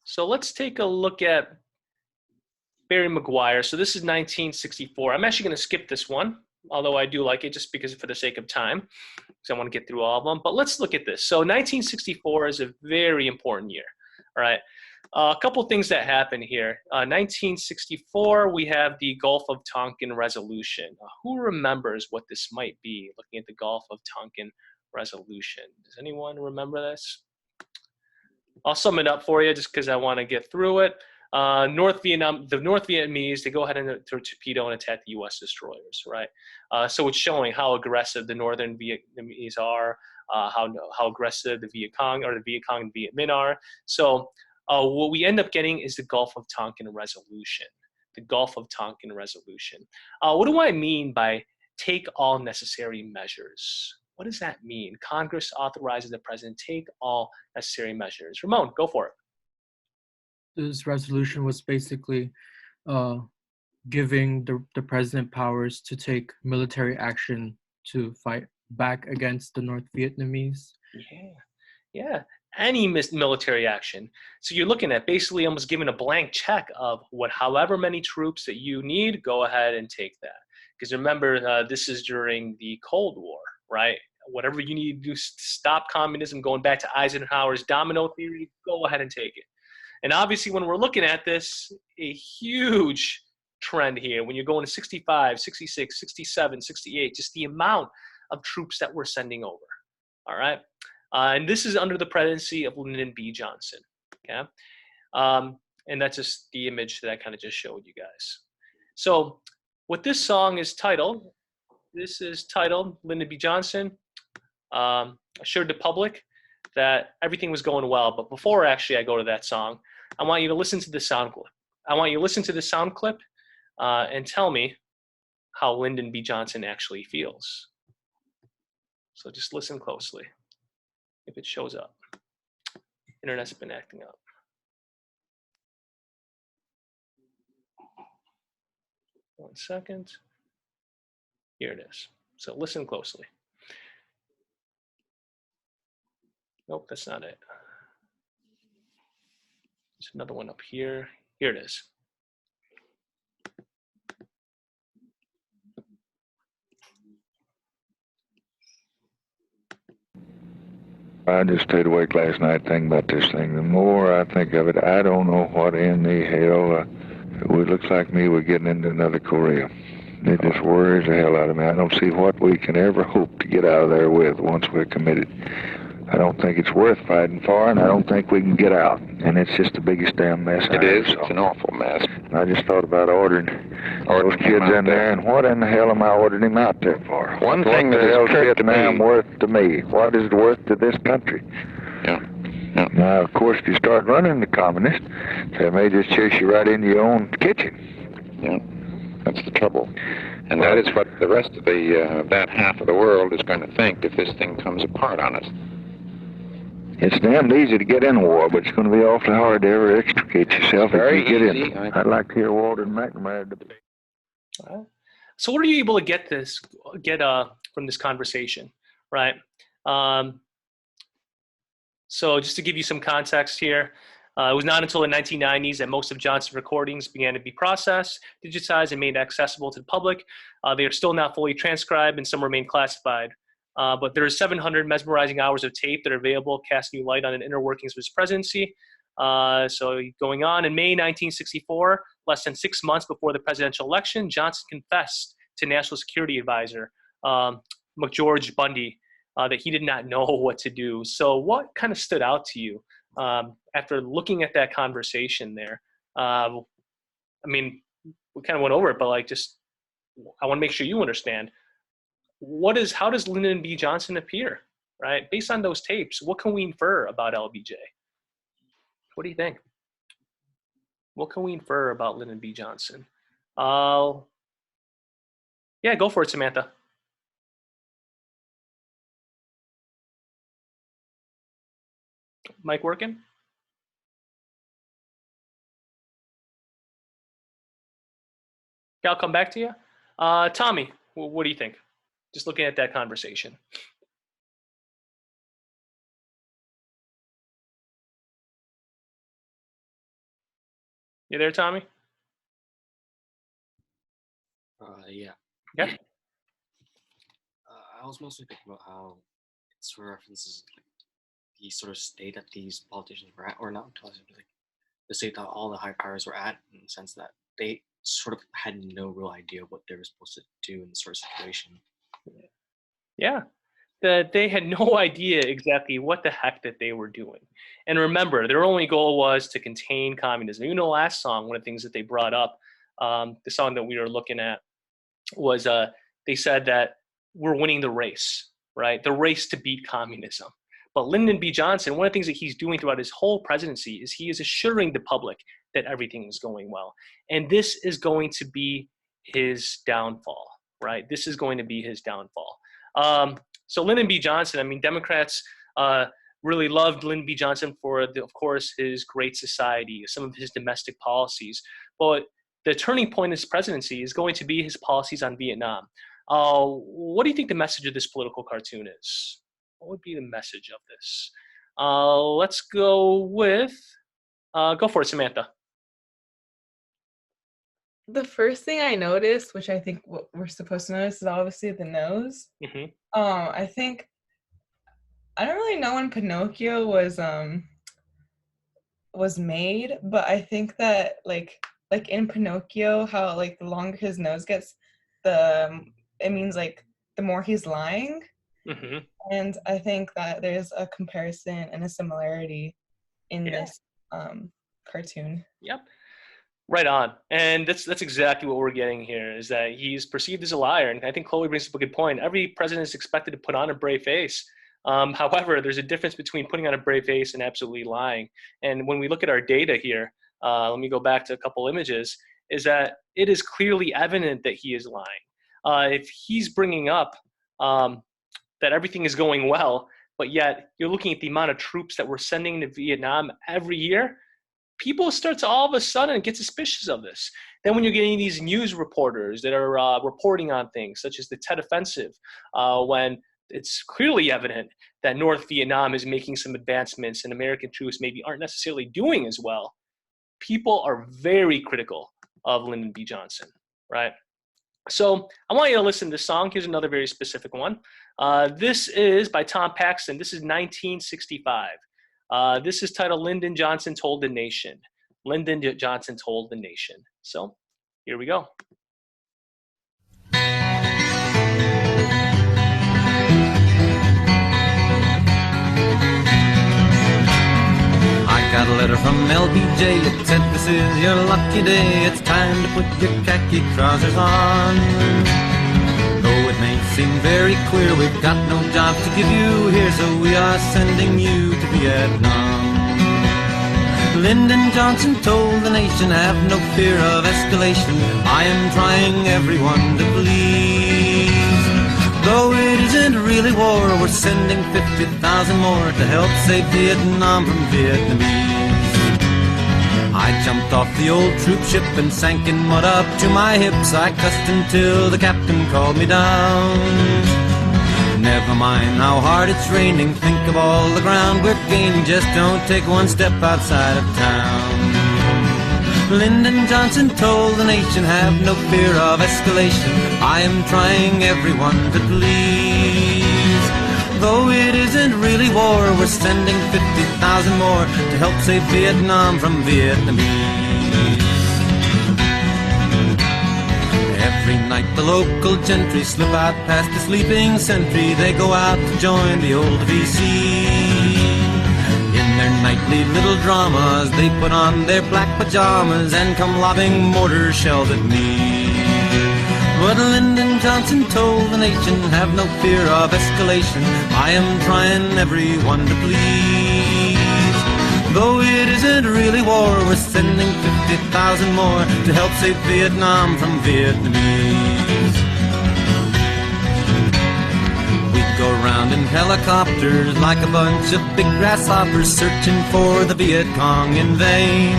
Speaker 1: So let's take a look at Barry McGuire. So this is 1964. I'm actually going to skip this one, although I do like it just because for the sake of time, because I want to get through all of them. But let's look at this. So 1964 is a very important year, all right? A couple things that happen here. 1964, we have the Gulf of Tonkin Resolution. Who remembers what this might be, looking at the Gulf of Tonkin Resolution? Does anyone remember this? I'll sum it up for you just because I want to get through it. The North Vietnamese, they go ahead and torpedo and attack the U.S. destroyers, right? So it's showing how aggressive the Northern Vietnamese are, how aggressive the Viet Cong and Viet Minh are. So what we end up getting is the Gulf of Tonkin Resolution. The Gulf of Tonkin Resolution. What do I mean by take all necessary measures? What does that mean? Congress authorizes the president to take all necessary measures. Ramon, go for it.
Speaker 9: This resolution was basically giving the president powers to take military action to fight back against the North Vietnamese.
Speaker 1: Yeah, any military action. So you're looking at basically almost giving a blank check of however many troops that you need, go ahead and take that. Because remember, this is during the Cold War, right? Whatever you need to do to stop communism, going back to Eisenhower's domino theory, go ahead and take it. And obviously, when we're looking at this, a huge trend here, when you're going to 65, 66, 67, 68, just the amount of troops that we're sending over, all right? And this is under the presidency of Lyndon B. Johnson. Yeah. And that's just the image that I kind of just showed you guys. So what this song is titled, this is titled Lyndon B. Johnson. Assured the public that everything was going well. But before actually I go to that song, I want you to listen to the sound clip. I want you to listen to the sound clip and tell me how Lyndon B. Johnson actually feels. So just listen closely if it shows up. Internet's been acting up. One second. Here it is. So listen closely. Nope, that's not it. There's another one up here. Here it is.
Speaker 11: I just stayed awake last night thinking about this thing. The more I think of it, I don't know what in the hell. It looks like me, we're getting into another Korea. It just worries the hell out of me. I don't see what we can ever hope to get out of there with once we're committed. I don't think it's worth fighting for, and I don't think we can get out. And it's just the biggest damn mess.
Speaker 12: It is. It's an awful mess.
Speaker 11: I just thought about ordering those kids in there, and what in the hell am I ordering him out there for?
Speaker 12: One thing that is
Speaker 11: Vietnam worth to me? What is it worth to this country?
Speaker 12: Yeah.
Speaker 11: Now, of course, if you start running the communists, they may just chase you right into your own kitchen.
Speaker 12: Yeah, that's the trouble. And that is what the rest of that half of the world is going to think if this thing comes apart on us.
Speaker 11: It's damned easy to get in war, but it's going to be awfully hard to ever extricate yourself if you get
Speaker 12: easy.
Speaker 11: in. I'd like to hear Walter McNamara debate.
Speaker 1: So what are you able to get from this conversation, right? So just to give you some context here, it was not until the 1990s that most of Johnson's recordings began to be processed, digitized, and made accessible to the public. They are still not fully transcribed, and some remain classified. But there are 700 mesmerizing hours of tape that are available, casting new light on the inner workings of his presidency. So going on, in May 1964, less than 6 months before the presidential election, Johnson confessed to National Security Advisor McGeorge Bundy that he did not know what to do. So what kind of stood out to you after looking at that conversation there? I mean, we kind of went over it, but like, just I want to make sure you understand. How does Lyndon B. Johnson appear, right? Based on those tapes, what can we infer about LBJ? What do you think? What can we infer about Lyndon B. Johnson? Yeah, go for it, Samantha. Mic working? Yeah, I'll come back to you. Tommy, what do you think? Just looking at that conversation. You there, Tommy?
Speaker 13: Yeah.
Speaker 1: Yeah.
Speaker 13: I was mostly thinking about how it sort of references like the sort of state that these politicians were at, or not politicians, but like the state that all the high powers were at, in the sense that they sort of had no real idea what they were supposed to do in this sort of situation.
Speaker 1: Yeah, that they had no idea exactly what the heck that they were doing. And remember, their only goal was to contain communism. Even the last song, one of the things that they brought up, the song that we were looking at, was they said that we're winning the race, right? The race to beat communism. But Lyndon B. Johnson, one of the things that he's doing throughout his whole presidency is he is assuring the public that everything is going well. And this is going to be his downfall, right? This is going to be his downfall. So Lyndon B. Johnson, I mean, Democrats really loved Lyndon B. Johnson for, of course, his Great Society, some of his domestic policies. But the turning point in his presidency is going to be his policies on Vietnam. What do you think the message of this political cartoon is? What would be the message of this? Let's go with, go for it, Samantha.
Speaker 5: The first thing I noticed, which I think what we're supposed to notice, is obviously the nose.
Speaker 1: Mm-hmm.
Speaker 5: I think, I don't really know when Pinocchio was made, but I think that like in Pinocchio, how like the longer his nose gets, it means like the more he's lying.
Speaker 1: Mm-hmm.
Speaker 5: And I think that there's a comparison and a similarity in this cartoon.
Speaker 1: Yep. Right on. And that's exactly what we're getting here, is that he's perceived as a liar. And I think Chloe brings up a good point. Every president is expected to put on a brave face. However, there's a difference between putting on a brave face and absolutely lying. And when we look at our data here, let me go back to a couple images, is that it is clearly evident that he is lying. If he's bringing up that everything is going well, but yet you're looking at the amount of troops that we're sending to Vietnam every year, people start to all of a sudden get suspicious of this. Then when you're getting these news reporters that are reporting on things such as the Tet Offensive, when it's clearly evident that North Vietnam is making some advancements and American troops maybe aren't necessarily doing as well, people are very critical of Lyndon B. Johnson, right? So I want you to listen to this song. Here's another very specific one. This is by Tom Paxton. This is 1965. This is titled Lyndon Johnson Told the Nation. Lyndon Johnson Told the Nation. So here we go.
Speaker 14: I got a letter from LBJ. It said, "This is your lucky day. It's time to put your khaki trousers on. Though it may seem very clear we've got no jobs to give you here, so we are sending you to Vietnam." Lyndon Johnson told the nation, "Have no fear of escalation. I am trying everyone to please. Though it isn't really war, we're sending 50,000 more to help save Vietnam from Vietnamese." I jumped off the old troop ship and sank in mud up to my hips. I cussed until the captain called me down. Never mind how hard it's raining, think of all the ground we're gaining. Just don't take one step outside of town. Lyndon Johnson told the nation, "Have no fear of escalation. I am trying everyone to please. Though it isn't really war, we're sending 50,000 more to help save Vietnam from Vietnamese." Every night the local gentry slip out past the sleeping sentry. They go out to join the old VC. In their nightly little dramas, they put on their black pajamas and come lobbing mortar shells at me. But Lyndon Johnson told the nation, "Have no fear of escalation. I am trying everyone to please. Though it isn't really war, we're sending 50,000 more to help save Vietnam from Vietnamese." We go round in helicopters like a bunch of big grasshoppers, searching for the Viet Cong in vain.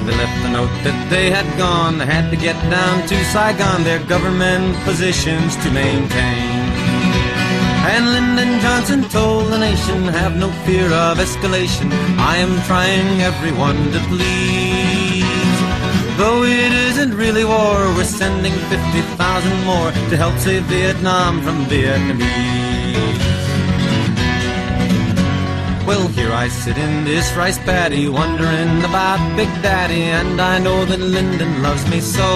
Speaker 14: They left a note that they had gone. They had to get down to Saigon, their government positions to maintain. And Lyndon Johnson told the nation, "Have no fear of escalation. I am trying everyone to please. Though it isn't really war, we're sending 50,000 more to help save Vietnam from Vietnamese." Well, here I sit in this rice paddy, wondering about Big Daddy, and I know that Lyndon loves me so.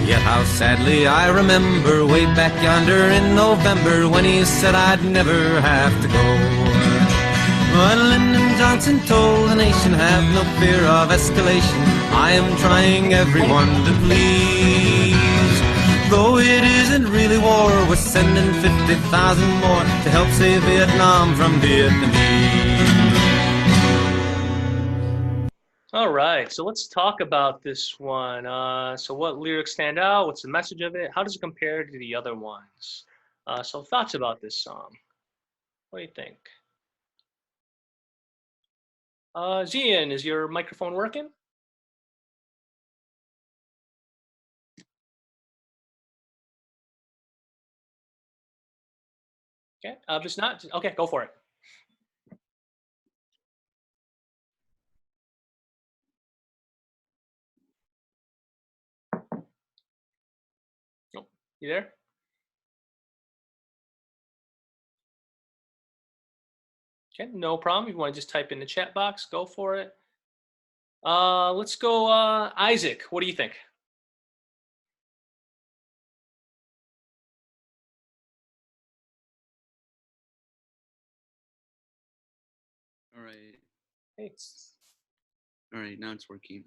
Speaker 14: Yet how sadly I remember way back yonder in November when he said I'd never have to go. But Lyndon Johnson told the nation, "Have no fear of escalation. I am trying everyone to please. Though it isn't really war, we're sending 50,000 more to help save Vietnam from Vietnamese."
Speaker 1: All right, so let's talk about this one. So what lyrics stand out? What's the message of it? How does it compare to the other ones? So thoughts about this song. What do you think? Zian, is your microphone working? Okay, if it's not, okay, go for it. Oh, you there? Okay, no problem. If you want to just type in the chat box, go for it. Let's go, Isaac. What do you think?
Speaker 15: All right. All right, now it's working.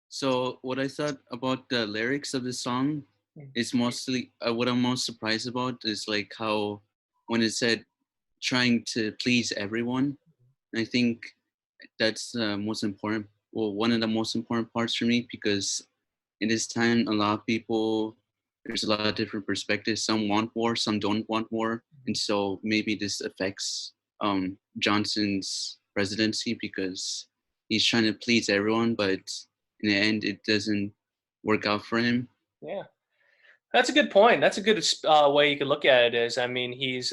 Speaker 15: So what I thought about the lyrics of the song is mostly what I'm most surprised about is like how when it said trying to please everyone. I think that's the most important. Well, one of the most important parts for me because in this time, a lot of people, there's a lot of different perspectives. Some want war, some don't want war, and so maybe this affects Johnson's presidency because he's trying to please everyone, but in the end, it doesn't work out for him.
Speaker 1: Yeah, that's a good point. That's a good way you could look at it. Is I mean, he is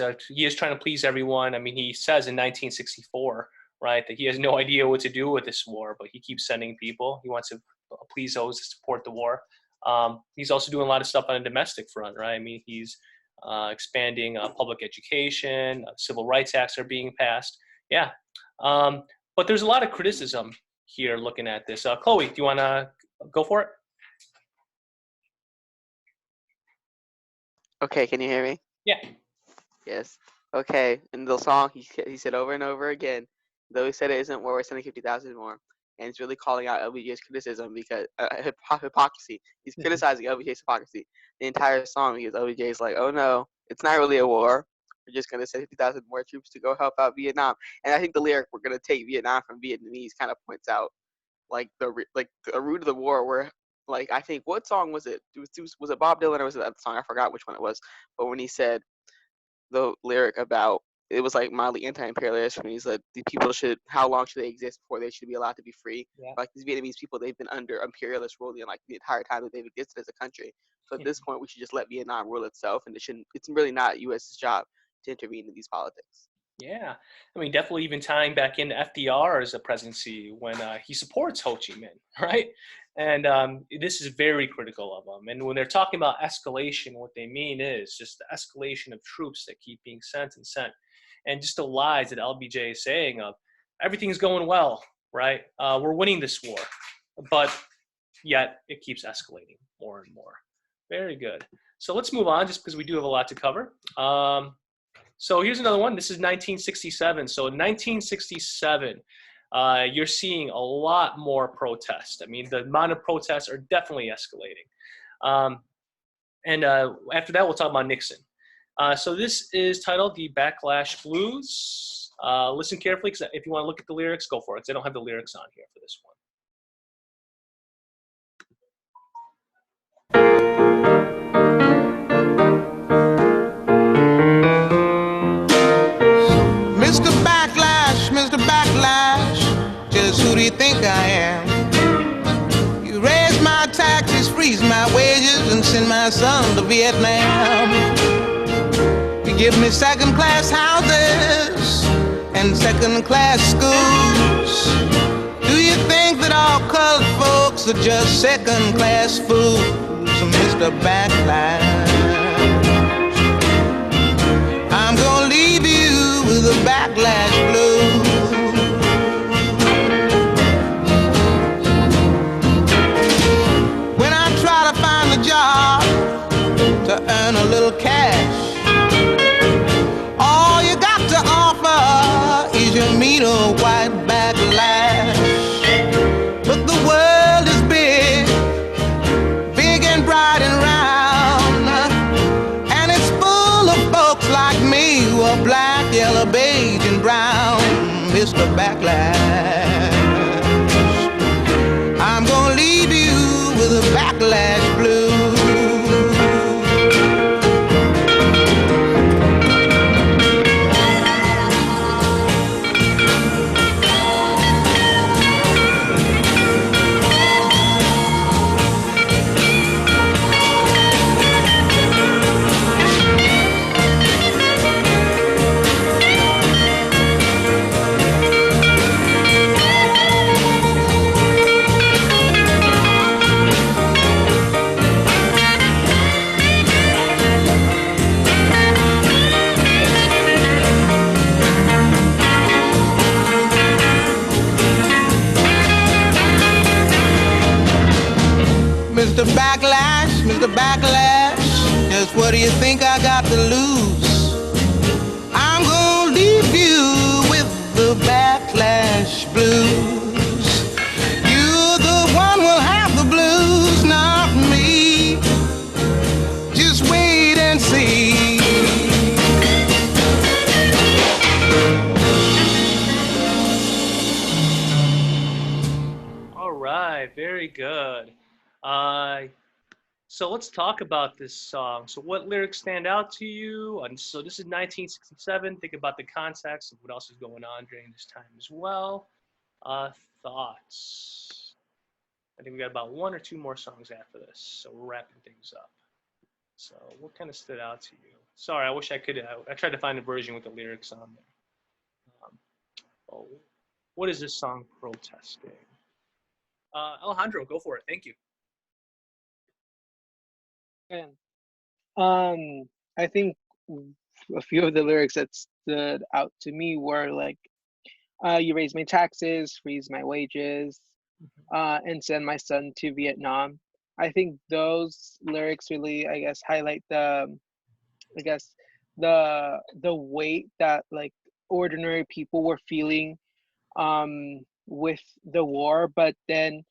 Speaker 1: trying to please everyone. I mean, he says in 1964, right, that he has no idea what to do with this war, but he keeps sending people. He wants to please those to support the war. He's also doing a lot of stuff on a domestic front, right? I mean, he's expanding public education. Civil rights acts are being passed. Yeah, but there's a lot of criticism here looking at this. Chloe, do you want to go for it?
Speaker 16: Okay, can you hear me?
Speaker 1: Yeah.
Speaker 16: Yes. Okay, in the song, he said over and over again, though he said it isn't war, we're sending 50,000 more. And it's really calling out LBJ's criticism because hypocrisy. He's criticizing LBJ's hypocrisy the entire song because LBJ's like, oh no, it's not really a war. We're just going to send 50,000 more troops to go help out Vietnam. And I think the lyric, we're going to take Vietnam from Vietnamese, kind of points out like the root of the war where, like, I think, what song was it? Was it Bob Dylan or was it that song? I forgot which one it was. But when he said the lyric about, it was like mildly anti-imperialist when he said the people how long should they exist before they should be allowed to be free? Yeah. Like these Vietnamese people, they've been under imperialist rule like the entire time that they've existed as a country. So at this point, we should just let Vietnam rule itself, and it's really not U.S.'s job to intervene in these politics.
Speaker 1: Yeah, I mean, definitely even tying back into FDR's presidency when he supports Ho Chi Minh, right? And this is very critical of him. And when they're talking about escalation, what they mean is just the escalation of troops that keep being sent and sent. And just the lies that LBJ is saying of everything's going well, right? We're winning this war, but yet it keeps escalating more and more. Very good. So let's move on just because we do have a lot to cover. So here's another one. This is 1967. So in 1967, you're seeing a lot more protest. I mean, the amount of protests are definitely escalating. And after that, we'll talk about Nixon. So this is titled The Backlash Blues. Listen carefully, because if you want to look at the lyrics, go for it, because I don't have the lyrics on here for this one.
Speaker 17: Mr. Backlash, just who do you think I am? You raise my taxes, freeze my wages, and send my son to Vietnam. You give me second-class houses and second-class schools. Do you think that all colored folks are just second-class fools, Mr. Backlash? I'm gonna leave you with a backlash blues. When I try to find a job to earn a little cash, all you got to offer is your mean old white backlash. But the world is big, big and bright and round, and it's full of folks like me who are black, yellow, beige, and brown, Mr. Backlash. I'm gonna leave you with a backlash blues.
Speaker 1: Very good. So let's talk about this song. So what lyrics stand out to you? And so this is 1967. Think about the context of what else is going on during this time as well. Thoughts? I think we got about 1 or 2 more songs after this, so we're wrapping things up. So what kind of stood out to you? Sorry, I wish I could. I tried to find a version with the lyrics on there. What is this song protesting? Alejandro, go for it. Thank you.
Speaker 3: I think a few of the lyrics that stood out to me were like, you raise my taxes, freeze my wages, and send my son to Vietnam. I think those lyrics really, I guess, highlight the weight that like ordinary people were feeling with the war. But then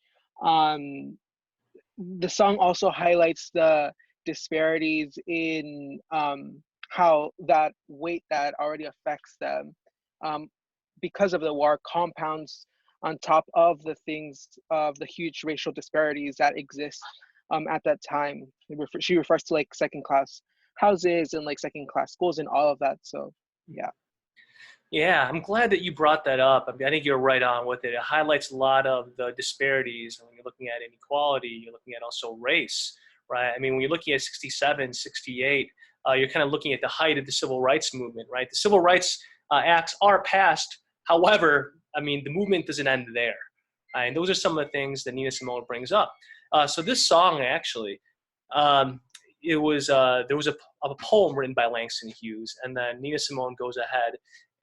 Speaker 3: the song also highlights the disparities in how that weight that already affects them because of the war compounds on top of the things of the huge racial disparities that exist at that time. She refers to like second-class houses and like second-class schools and all of that. So yeah.
Speaker 1: Yeah, I'm glad that you brought that up. I mean, I think you're right on with it. It highlights a lot of the disparities. When you're looking at inequality, you're looking at also race, right? I mean, when you're looking at 67, 68, you're kind of looking at the height of the civil rights movement, right? The civil rights acts are passed. However, I mean, the movement doesn't end there. And those are some of the things that Nina Simone brings up. So this song, actually, there was a poem written by Langston Hughes, and then Nina Simone goes ahead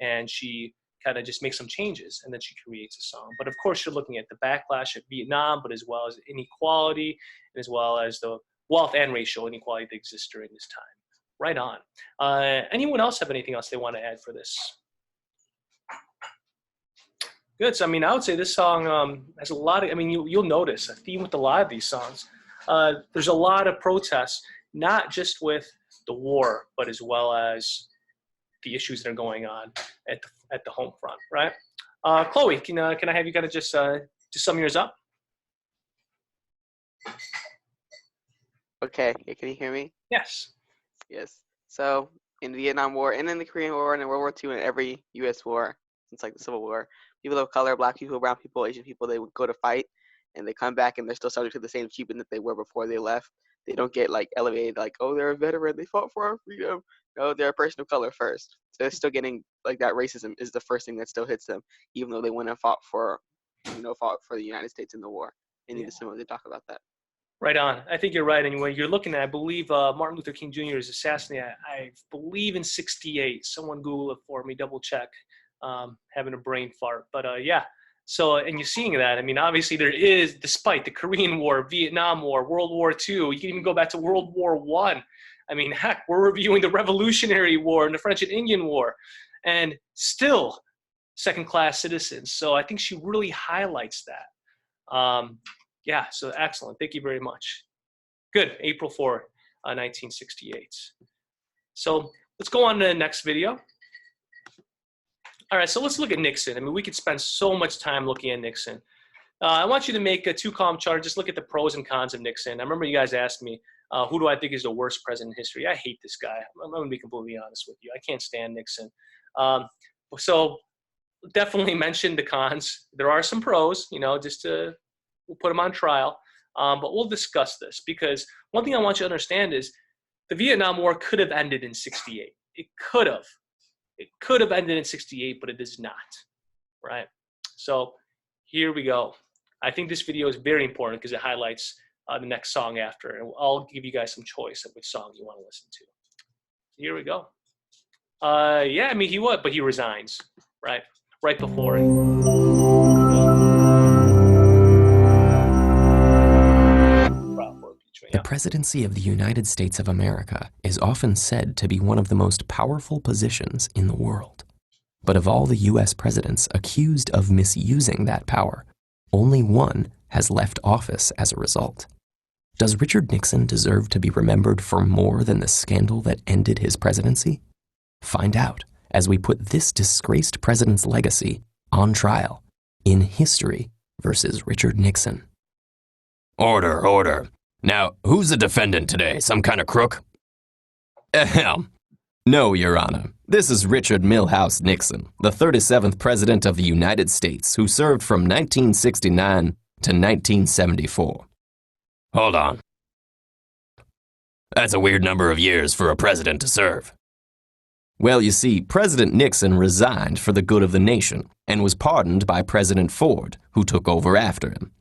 Speaker 1: and she kind of just makes some changes, and then she creates a song. But of course, you're looking at the backlash of Vietnam, but as well as inequality, and as well as the wealth and racial inequality that exists during this time. Right on. Anyone else have anything else they want to add for this? Good. So, I mean, I would say this song has a lot of, I mean, you'll notice a theme with a lot of these songs. There's a lot of protests, not just with the war, but as well as the issues that are going on at the home front, right? Chloe, can I have you kind of just sum yours up?
Speaker 16: Okay, can you hear me?
Speaker 1: Yes.
Speaker 16: Yes. So in the Vietnam War and in the Korean War and in World War II and every U.S. war since like the Civil War, people of color, Black people, brown people, Asian people, they would go to fight and they come back and they're still subject to the same treatment that they were before they left. They don't get like elevated like, oh, they're a veteran, they fought for our freedom. No, they're a person of color first. So they're still getting like that racism is the first thing that still hits them, even though they went and fought for the United States in the war. And Nina Simone did talk about that.
Speaker 1: Right on. I think you're right. Anyway, you're looking at, I believe Martin Luther King Jr. is assassinated, I believe in 68. Someone Google it for me, double check. Having a brain fart. But yeah, so, and you're seeing that. I mean, obviously there is, despite the Korean War, Vietnam War, World War II, you can even go back to World War I. I mean, heck, we're reviewing the Revolutionary War and the French and Indian War, and still second-class citizens. So I think she really highlights that. Yeah, so excellent. Thank you very much. Good, April 4, 1968. So let's go on to the next video. All right, so let's look at Nixon. I mean, we could spend so much time looking at Nixon. I want you to make a 2-column chart. Just look at the pros and cons of Nixon. I remember you guys asked me, who do I think is the worst president in history? I hate this guy. I'm going to be completely honest with you. I can't stand Nixon. So definitely mention the cons. There are some pros, you know, we'll put them on trial. But we'll discuss this because one thing I want you to understand is the Vietnam War could have ended in 68. It could have. It could have ended in 68, but it does not, right? So here we go. I think this video is very important because it highlights the next song after, and I'll give you guys some choice of which song you want to listen to. Here we go. Yeah, I mean, he would, but he resigns, right? Right before it.
Speaker 18: The presidency of the United States of America is often said to be one of the most powerful positions in the world. But of all the U.S. presidents accused of misusing that power, only one has left office as a result. Does Richard Nixon deserve to be remembered for more than the scandal that ended his presidency? Find out as we put this disgraced president's legacy on trial in History versus Richard Nixon. Order, order. Now, who's the defendant today? Some kind of crook? Ahem. No, Your Honor. This is Richard Milhouse Nixon, the 37th President of the United States, who served from 1969 to 1974. Hold on. That's a weird number of years for a president to serve. Well, you see, President Nixon resigned for the good of the nation and was pardoned by President Ford, who took over after him.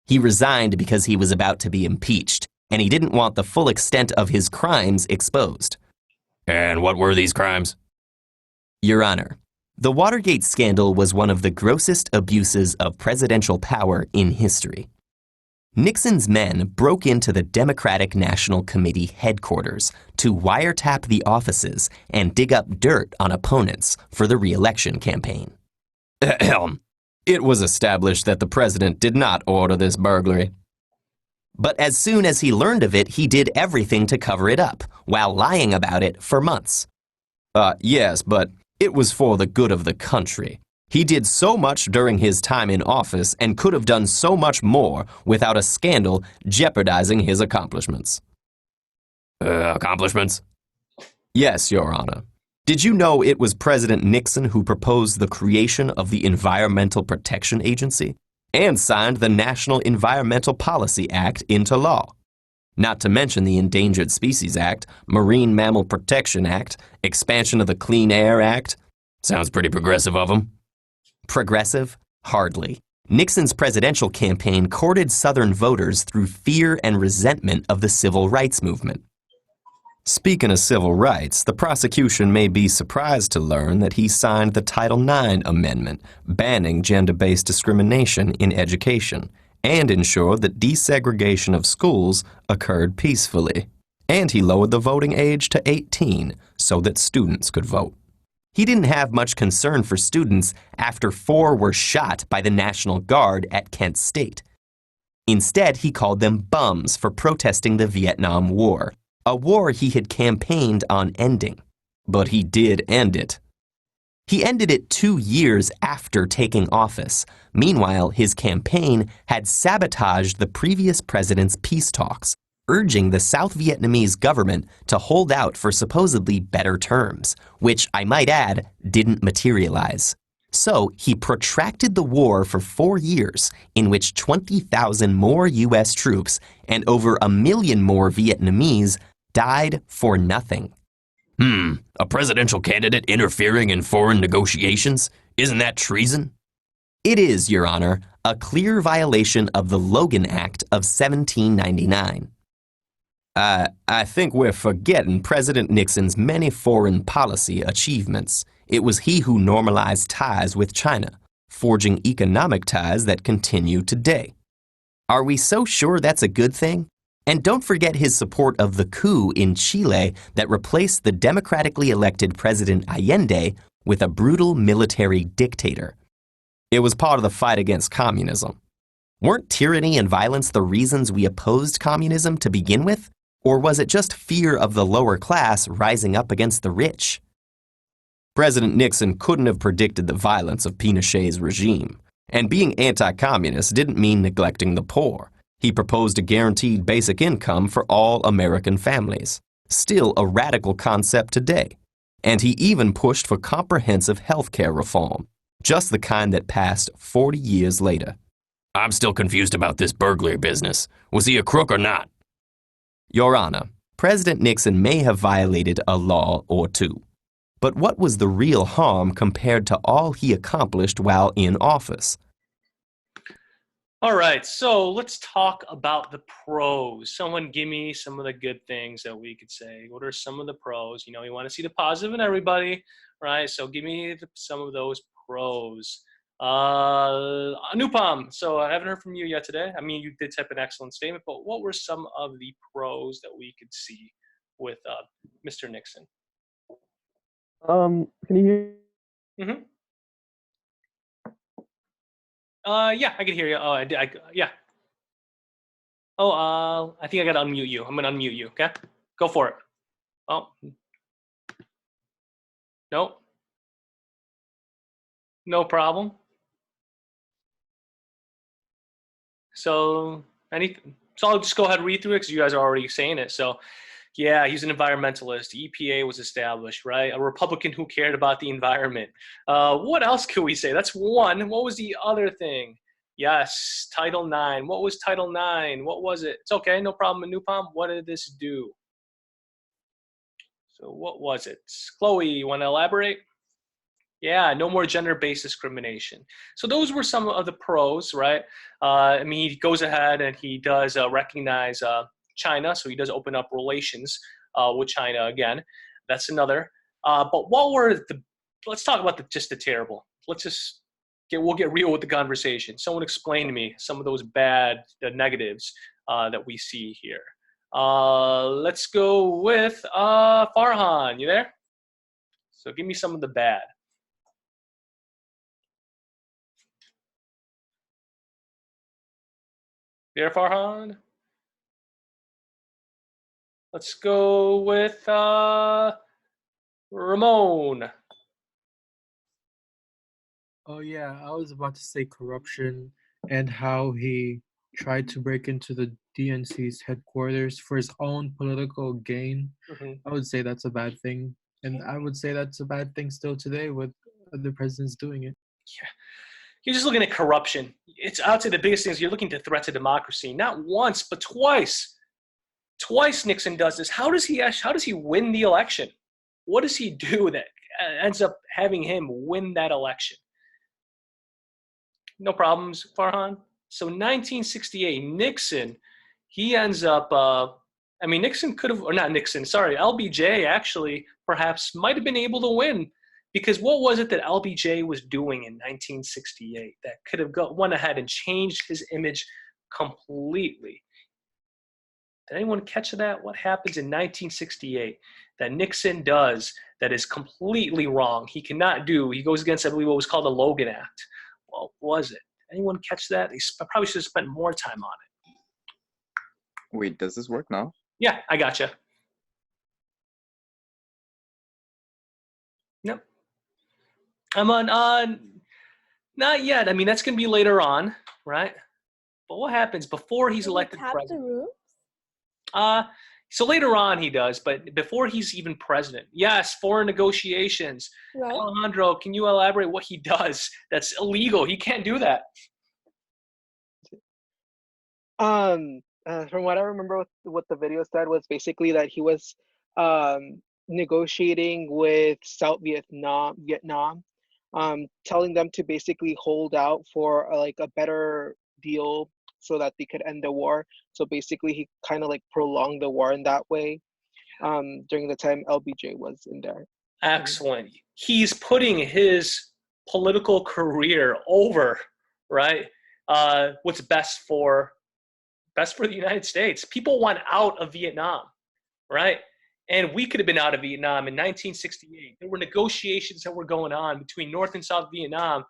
Speaker 18: He resigned because he was about to be impeached, and he didn't want the full extent of his crimes exposed. And what were these crimes? Your Honor, the Watergate scandal was one of the grossest abuses of presidential power in history. Nixon's men broke into the Democratic National Committee headquarters to wiretap the offices and dig up dirt on opponents for the re-election campaign. It was established that the president did not order this burglary. But as soon as he learned of it, he did everything to cover it up, while lying about it for months. Yes, but it was for the good of the country. He did so much during his time in office and could have done so much more without a scandal jeopardizing his accomplishments. Accomplishments? Yes, Your Honor. Did you know it was President Nixon who proposed the creation of the Environmental Protection Agency and signed the National Environmental Policy Act into law? Not to mention the Endangered Species Act, Marine Mammal Protection Act, expansion of the Clean Air Act. Sounds pretty progressive of him. Progressive? Hardly. Nixon's presidential campaign courted Southern voters through fear and resentment of the civil rights movement. Speaking of civil rights, the prosecution may be surprised to learn that he signed the Title IX Amendment, banning gender-based discrimination in education, and ensured that desegregation of schools occurred peacefully. And he lowered the voting age to 18 so that students could vote. He didn't have much concern for students after 4 were shot by the National Guard at Kent State. Instead, he called them bums for protesting the Vietnam War, a war he had campaigned on ending. But he did end it. He ended it 2 years after taking office. Meanwhile, his campaign had sabotaged the previous president's peace talks, urging the South Vietnamese government to hold out for supposedly better terms, which, I might add, didn't materialize. So he protracted the war for 4 years, in which 20,000 more U.S. troops and over 1 million more Vietnamese died for nothing. A presidential candidate interfering in foreign negotiations? Isn't that treason? It is, Your Honor, a clear violation of the Logan Act of 1799. I think we're forgetting President Nixon's many foreign policy achievements. It was he who normalized ties with China, forging economic ties that continue today. Are we so sure that's a good thing? And don't forget his support of the coup in Chile that replaced the democratically elected President Allende with a brutal military dictator. It was part of the fight against communism. Weren't tyranny and violence the reasons we opposed communism to begin with? Or was it just fear of the lower class rising up against the rich? President Nixon couldn't have predicted the violence of Pinochet's regime. And being anti-communist didn't mean neglecting the poor. He proposed a guaranteed basic income for all American families, still a radical concept today. And he even pushed for comprehensive health care reform, just the kind that passed 40 years later. I'm still confused about this burglary business. Was he a crook or not? Your Honor, President Nixon may have violated a law or two. But what was the real harm compared to all he accomplished while in office?
Speaker 1: All right, so let's talk about the pros. Someone give me some of the good things that we could say. What are some of the pros? You know, you want to see the positive in everybody, right? So give me some of those pros. Anupam, so I haven't heard from you yet today. I mean, you did type an excellent statement, but what were some of the pros that we could see with Mr. Nixon?
Speaker 19: Can you hear?
Speaker 1: Mm-hmm. Yeah, I can hear you. Oh, yeah. Oh, I think I gotta unmute you. I'm gonna unmute you. Okay, go for it. Oh, no, no problem. So, So I'll just go ahead and read through it because you guys are already saying it. So, yeah, he's an environmentalist. EPA was established, right? A Republican who cared about the environment. What else could we say? That's one. What was the other thing? Yes, Title IX. What was Title IX? What was it? It's okay, no problem, Newpalm. What did this do? So what was it? Chloe, you want to elaborate? Yeah, no more gender-based discrimination. So those were some of the pros, right? I mean, he goes ahead and he does recognize China, so he does open up relations with China again. That's another. But what were the? Let's talk about just the terrible. We'll get real with the conversation. Someone explain to me some of those the negatives that we see here. Let's go with Farhan. You there? So give me some of the bad. There, Farhan? Let's go with Ramon.
Speaker 9: Oh yeah, I was about to say corruption and how he tried to break into the DNC's headquarters for his own political gain. I would say that's a bad thing. And I would say that's a bad thing still today with other presidents doing it.
Speaker 1: Yeah. You're just looking at corruption. I would say the biggest thing is you're looking to threat to democracy. Not once, but twice. Twice Nixon does this. How does he win the election? What does he do that ends up having him win that election? No problems, Farhan. So 1968, Nixon, he ends up, Nixon could have, or not Nixon, sorry, LBJ actually perhaps might have been able to win. Because what was it that LBJ was doing in 1968 that could have went ahead and changed his image completely? Did anyone catch that? What happens in 1968 that Nixon does that is completely wrong? He cannot do. He goes against, I believe, what was called the Logan Act. What was it? Anyone catch that? They probably should have spent more time on it.
Speaker 20: Wait, does this work now?
Speaker 1: Yeah, I gotcha. Yep. I'm on, not yet. I mean, that's going to be later on, right? But what happens before he's elected president? So later on he does, but before he's even president. Yes, foreign negotiations. Right. Alejandro, can you elaborate what he does that's illegal? He can't do that.
Speaker 3: From what I remember, what the video said was basically that he was negotiating with South Vietnam, telling them to basically hold out for a better deal so that they could end the war. So basically he kind of prolonged the war in that way during the time LBJ was in there.
Speaker 1: Excellent. He's putting his political career over, right? What's best for the United States. People want out of Vietnam, right? And we could have been out of Vietnam in 1968. There were negotiations that were going on between North and South Vietnam.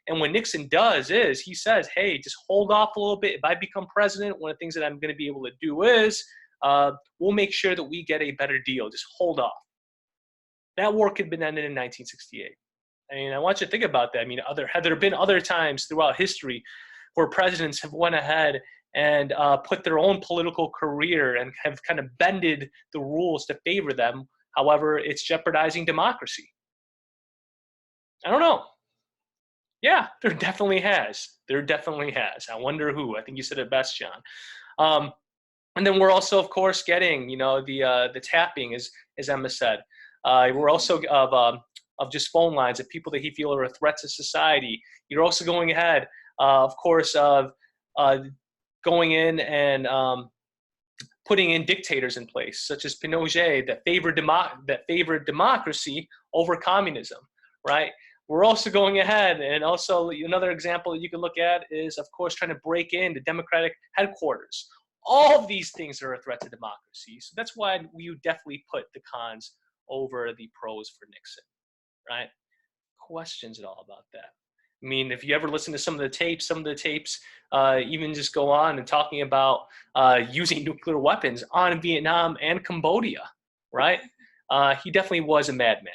Speaker 1: And what Nixon does is he says, hey, just hold off a little bit. If I become president, one of the things that I'm going to be able to do is we'll make sure that we get a better deal. Just hold off. That war could have been ended in 1968. I mean, I want you to think about that. I mean, have there been other times throughout history where presidents have went ahead and put their own political career and have kind of bended the rules to favor them? However, it's jeopardizing democracy. I don't know. Yeah, there definitely has. There definitely has. I wonder who. I think you said it best, John. And then we're also, of course, getting, the tapping, as Emma said. We're also of just phone lines of people that he feel are a threat to society. You're also going ahead, of course, of going in and putting in dictators in place, such as Pinochet, that favored democracy over communism, right? We're also going ahead, and also another example that you can look at is, of course, trying to break into Democratic headquarters. All of these things are a threat to democracy. So that's why we definitely put the cons over the pros for Nixon, right? Questions at all about that? I mean, if you ever listen to some of the tapes even just go on and talking about using nuclear weapons on Vietnam and Cambodia, right? He definitely was a madman.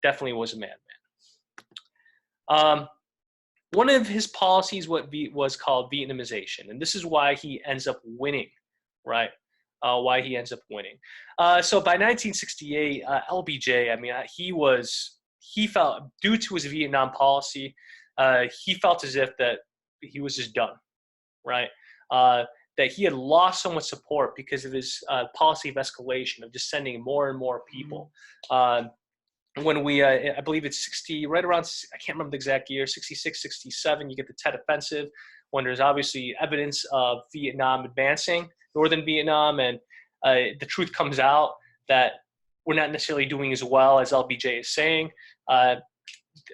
Speaker 1: Definitely was a madman. One of his policies was called Vietnamization, and this is why he ends up winning right? Why he ends up winning. So by 1968, LBJ, I mean, he felt, due to his Vietnam policy, he felt as if that he was just done, right? That he had lost so much support because of his policy of escalation, of just sending more and more people. When we, I believe it's 60, right around, I can't remember the exact year, 66, 67, you get the Tet Offensive, when there's obviously evidence of Vietnam advancing, northern Vietnam, and the truth comes out that we're not necessarily doing as well as LBJ is saying.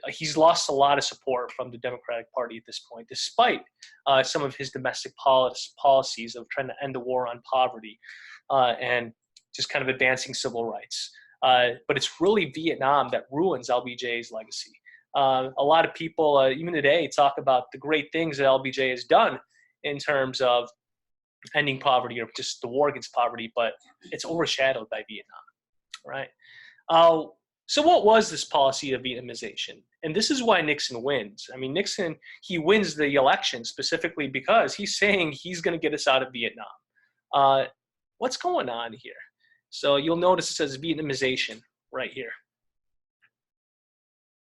Speaker 1: He's lost a lot of support from the Democratic Party at this point, despite some of his domestic policies of trying to end the war on poverty and just kind of advancing civil rights. But it's really Vietnam that ruins LBJ's legacy. A lot of people, even today, talk about the great things that LBJ has done in terms of ending poverty or just the war against poverty, but it's overshadowed by Vietnam, right? So what was this policy of Vietnamization? And this is why Nixon wins. I mean, Nixon, he wins the election specifically because he's saying he's going to get us out of Vietnam. What's going on here? So you'll notice it says Vietnamization right here.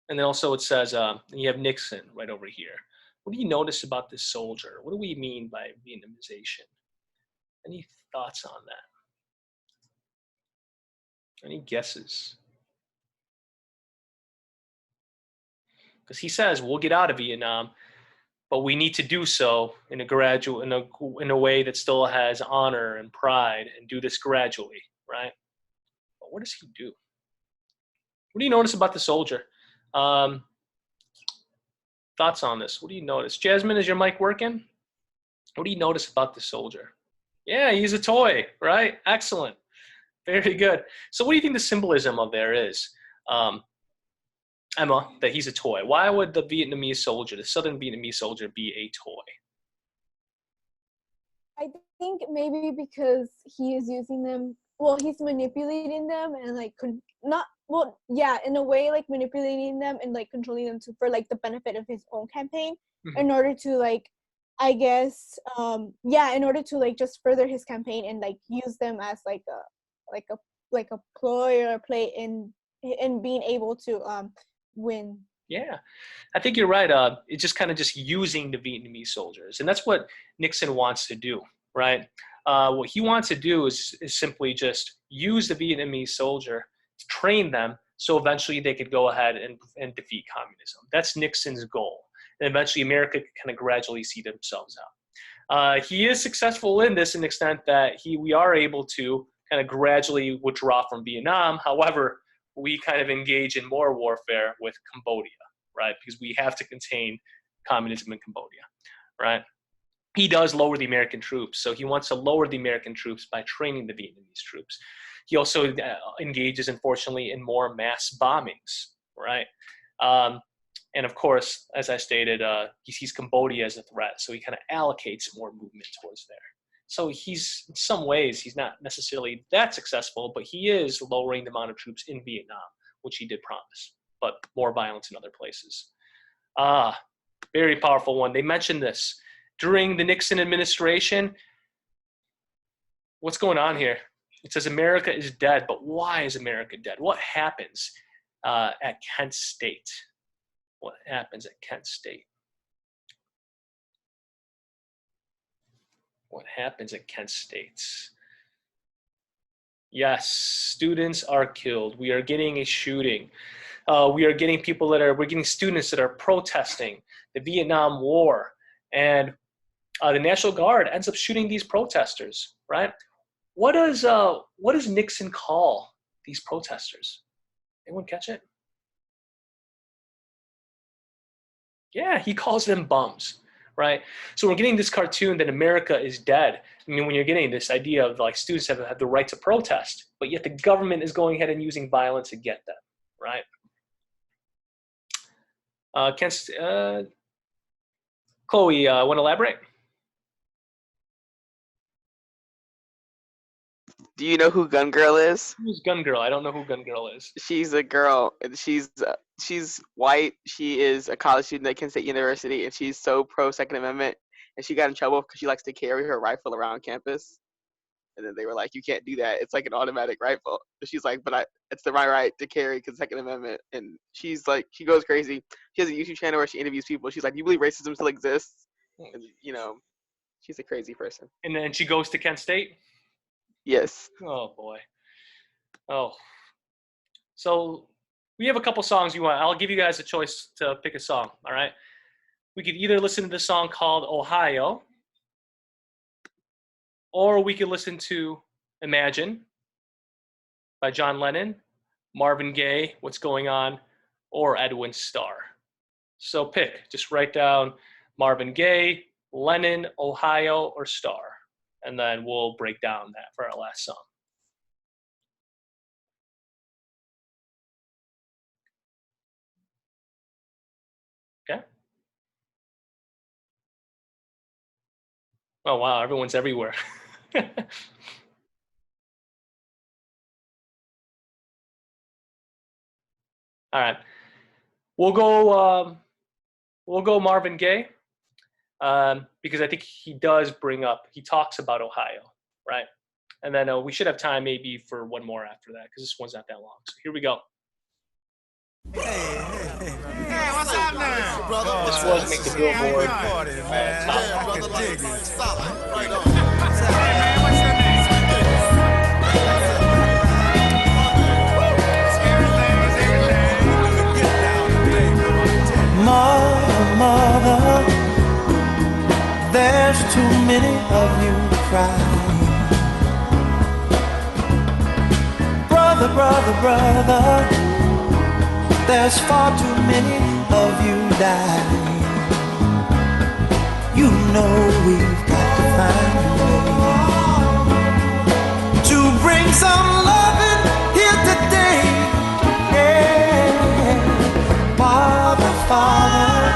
Speaker 1: And then also it says, you have Nixon right over here. What do you notice about this soldier? What do we mean by Vietnamization? Any thoughts on that? Any guesses? Because he says we'll get out of Vietnam, but we need to do so in a gradual, in a way that still has honor and pride, and do this gradually, right? But what does he do? What do you notice about the soldier? Thoughts on this? What do you notice? Jasmine, is your mic working? What do you notice about the soldier? Yeah, he's a toy, right? Excellent. Very good. So what do you think the symbolism of there is? Emma, that he's a toy. Why would the Vietnamese soldier, the Southern Vietnamese soldier, be a toy?
Speaker 2: I think maybe because he is using them, well, he's manipulating them and like, in a way, like manipulating them and like controlling them for like the benefit of his own campaign, in order to like, I guess, in order to like just further his campaign and like use them as like a ploy or play in being able to win.
Speaker 1: Yeah, I think you're right. It's just kind of just using the Vietnamese soldiers, and that's what Nixon wants to do, right? What he wants to do is simply just use the Vietnamese soldier to train them, so eventually they could go ahead and defeat communism. That's Nixon's goal, and eventually America could kind of gradually see themselves out. He is successful in this, in the extent that we are able to kind of gradually withdraw from Vietnam. However, we kind of engage in more warfare with Cambodia, right? Because we have to contain communism in Cambodia, right? He does lower the American troops. So he wants to lower the American troops by training the Vietnamese troops. He also engages, unfortunately, in more mass bombings, right? And of course, as I stated, he sees Cambodia as a threat. So he kind of allocates more movement towards there. So he's, in some ways, he's not necessarily that successful, but he is lowering the amount of troops in Vietnam, which he did promise, but more violence in other places. Very powerful one. They mentioned this during the Nixon administration. What's going on here? It says America is dead, but why is America dead? What happens at Kent State? What happens at Kent State? What happens at Kent State? Yes, students are killed. We are getting a shooting. We are getting we're getting students that are protesting the Vietnam War. And the National Guard ends up shooting these protesters, right? What does Nixon call these protesters? Anyone catch it? Yeah, he calls them bums. Right? So we're getting this cartoon that America is dead. I mean, when you're getting this idea of like students have the right to protest, but yet the government is going ahead and using violence to get them, right? Chloe, want to elaborate?
Speaker 16: Do you know who Gun Girl is?
Speaker 1: Who's Gun Girl? I don't know who Gun Girl is.
Speaker 16: She's a girl, and she's white. She is a college student at Kent State University, and she's so pro Second Amendment. And she got in trouble because she likes to carry her rifle around campus. And then they were like, you can't do that. It's like an automatic rifle. But she's like, but it's the right to carry because Second Amendment. And she's like, she goes crazy. She has a YouTube channel where she interviews people. She's like, you believe racism still exists? And, you know, she's a crazy person.
Speaker 1: And then she goes to Kent State?
Speaker 16: Yes.
Speaker 1: Oh, boy. Oh. So we have a couple songs you want. I'll give you guys a choice to pick a song, all right? We could either listen to the song called Ohio, or we could listen to Imagine by John Lennon, Marvin Gaye, What's Going On, or Edwin Starr. So pick, just write down Marvin Gaye, Lennon, Ohio, or Starr, and then we'll break down that for our last song. Okay? Oh, wow, everyone's everywhere. All right, we'll go Marvin Gaye because I think he talks about Ohio, right? And then we should have time maybe for one more after that because this one's not that long. So here we go.
Speaker 17: Hey, what's up now, brother?
Speaker 1: This was make the Billboard top.
Speaker 17: Right on. Hey, man, what's your name?
Speaker 14: Mother, there's too many of you crying. Brother, there's far too many of you dying. You know we've got to find a way to bring some loving here today. Yeah. Father,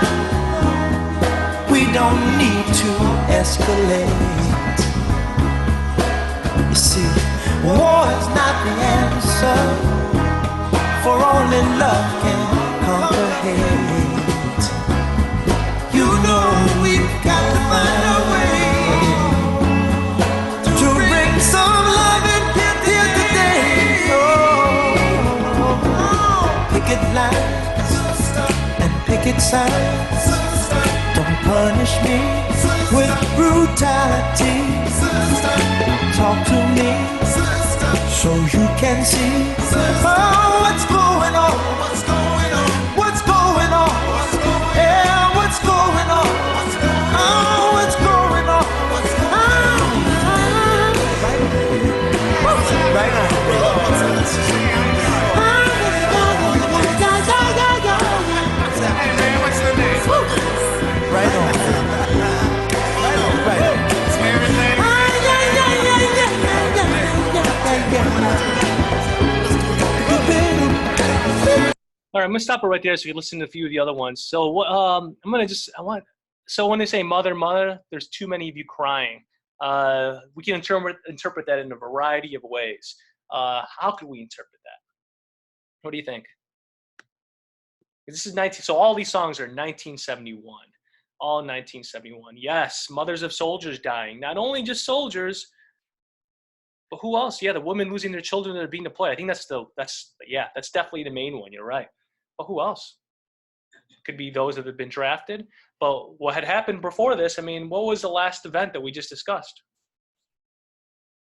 Speaker 14: we don't need to escalate. You see, war is not the answer, for only love can conquer hate. You know we've got to find a way to bring some love in here today. Oh, picket lines and picket signs, don't punish me with brutality. Talk to me so you can see what's going on. What's going on? Yeah, what's going on? Oh, what's going on? Right
Speaker 17: Hey, man, what's the name?
Speaker 14: Right on.
Speaker 1: All right, I'm gonna stop it right there so you listen to a few of the other ones. So so when they say mother, there's too many of you crying. We can interpret that in a variety of ways. How could we interpret that? What do you think? This is so all these songs are 1971. All 1971. Yes, mothers of soldiers dying. Not only just soldiers, but who else? Yeah, the women losing their children that are being deployed. I think that's definitely the main one. You're right. But who else? Could be those that have been drafted. But what had happened before this? I mean, what was the last event that we just discussed?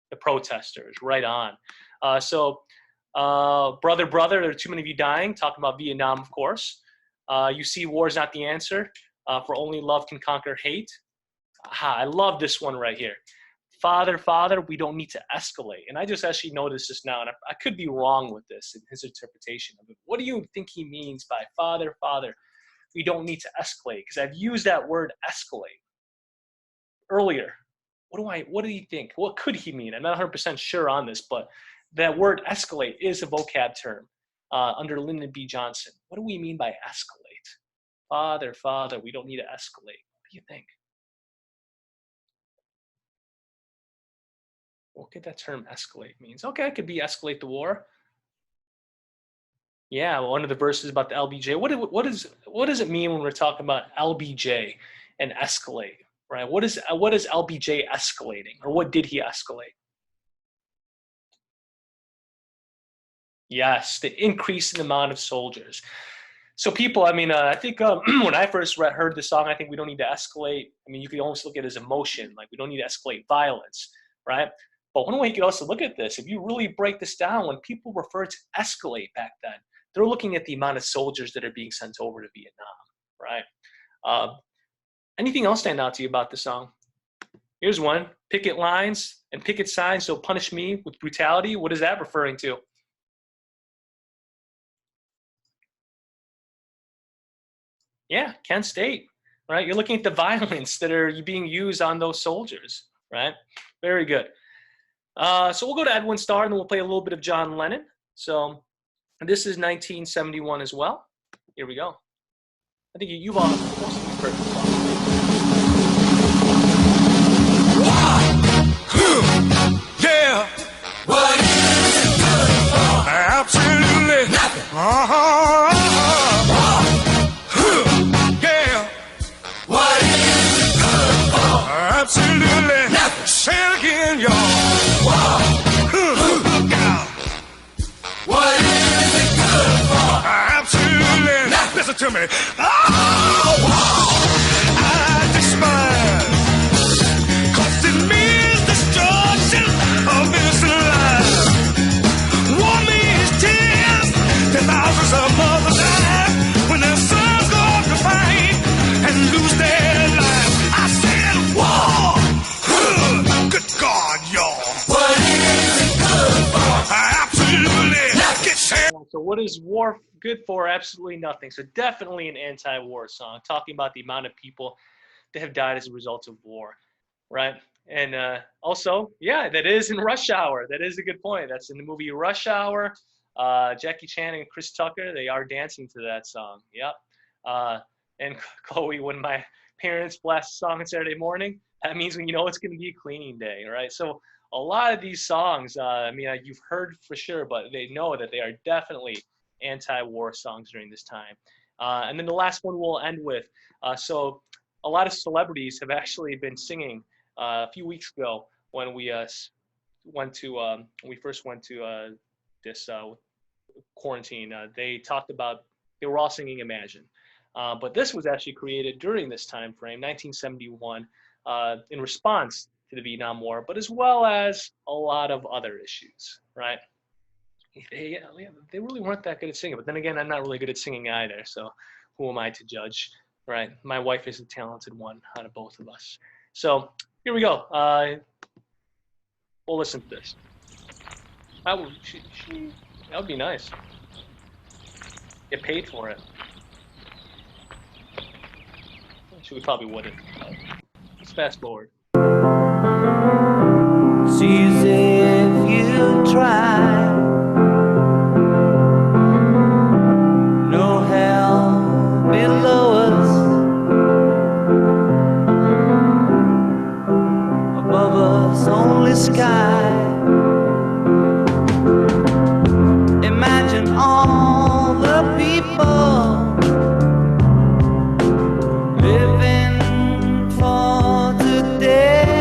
Speaker 1: The protesters. Right on. Brother, there are too many of you dying. Talking about Vietnam, of course. You see, war is not the answer. For only love can conquer hate. Aha, I love this one right here. Father, we don't need to escalate. And I just actually noticed this now, and I could be wrong with this in his interpretation of it. What do you think he means by Father, we don't need to escalate? Because I've used that word escalate earlier. What do you think? What could he mean? I'm not 100% sure on this, but that word escalate is a vocab term under Lyndon B. Johnson. What do we mean by escalate? Father, we don't need to escalate. What do you think? What could that term escalate means? Okay, it could be escalate the war. Yeah, well, one of the verses about the LBJ. What does it mean when we're talking about LBJ and escalate, right? What is LBJ escalating, or what did he escalate? Yes, the increase in the amount of soldiers. So people, I mean, I think when I first heard the song, I think we don't need to escalate. I mean, you could almost look at it as emotion, like we don't need to escalate violence, right? But one way you could also look at this, if you really break this down, when people refer to escalate back then, they're looking at the amount of soldiers that are being sent over to Vietnam, right? Anything else stand out to you about the song? Here's one: picket lines and picket signs don't punish me with brutality. What is that referring to? Yeah, Kent State, right? You're looking at the violence that are being used on those soldiers, right? Very good. So we'll go to Edwin Starr, and then we'll play a little bit of John Lennon. So this is 1971 as well. Here we go. I think you've all heard this song.
Speaker 17: Yeah. What is it good for? Absolutely nothing. Yeah. What is it good for? Absolutely nothing. Say it again, y'all. Look out. What is it good for? Absolutely nothing. Listen to me. I despise. 'Cause it means destruction of innocent lives. War means tears. 10,000s of mothers die when their sons go off to fight and lose their lives. I said war. Good God, y'all. What is it good for? Absolutely. Get set.
Speaker 1: So what is war good for? Absolutely nothing. So definitely an anti-war song, talking about the amount of people that have died as a result of war, right? And also, yeah, that is in Rush Hour. That is a good point. That's in the movie Rush Hour. Jackie Chan and Chris Tucker, they are dancing to that song. Yep. And Chloe, when my parents blast a song on Saturday morning, that means when you know it's going to be a cleaning day, right? So a lot of these songs, I mean, you've heard for sure, but they know that they are definitely anti-war songs during this time. And then the last one we'll end with. So a lot of celebrities have actually been singing a few weeks ago when we first went to this quarantine. They talked about, they were all singing Imagine. But this was actually created during this time frame, 1971, in response to the Vietnam War, but as well as a lot of other issues, right? They really weren't that good at singing, but then again, I'm not really good at singing either, so who am I to judge, right? My wife is a talented one out of both of us. So here we go. We'll listen to this. That would be nice. Get paid for it. Actually, we probably wouldn't. Let's fast forward.
Speaker 14: It's easy if you try. No hell below us. Above us, only sky. Imagine all the people living for today.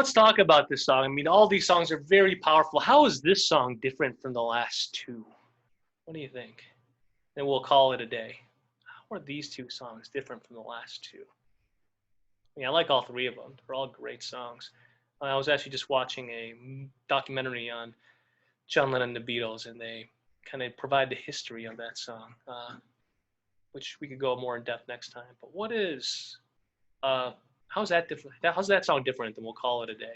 Speaker 1: let's talk about this song. I mean, all these songs are very powerful. How is this song different from the last two? What do you think? And we'll call it a day. How are these two songs different from the last two? I mean, I like all three of them. They're all great songs. I was actually just watching a documentary on John Lennon and the Beatles, and they kind of provide the history of that song, which we could go more in depth next time. But what is, how's that different? How's that song different than We'll Call It a Day?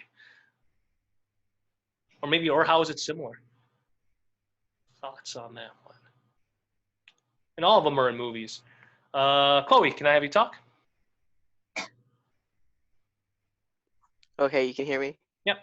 Speaker 1: Or maybe, or how is it similar? Thoughts on that one? And all of them are in movies. Chloe, can I have you talk?
Speaker 16: Okay, you can hear me?
Speaker 1: Yep.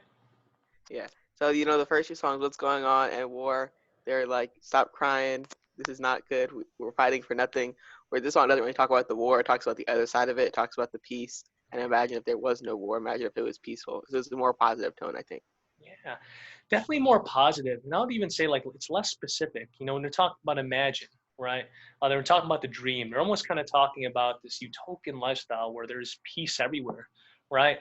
Speaker 16: Yeah. So, the first two songs, What's Going On and War, they're like, stop crying. This is not good. We're fighting for nothing. Where this song doesn't really talk about the war. It talks about the other side of it. It talks about the peace. And imagine if there was no war. Imagine if it was peaceful. So it's a more positive tone, I think.
Speaker 1: Yeah, definitely more positive. And I would even say, like, it's less specific. When they're talking about imagine, right? They were talking about the dream. They're almost kind of talking about this utopian lifestyle where there's peace everywhere, right?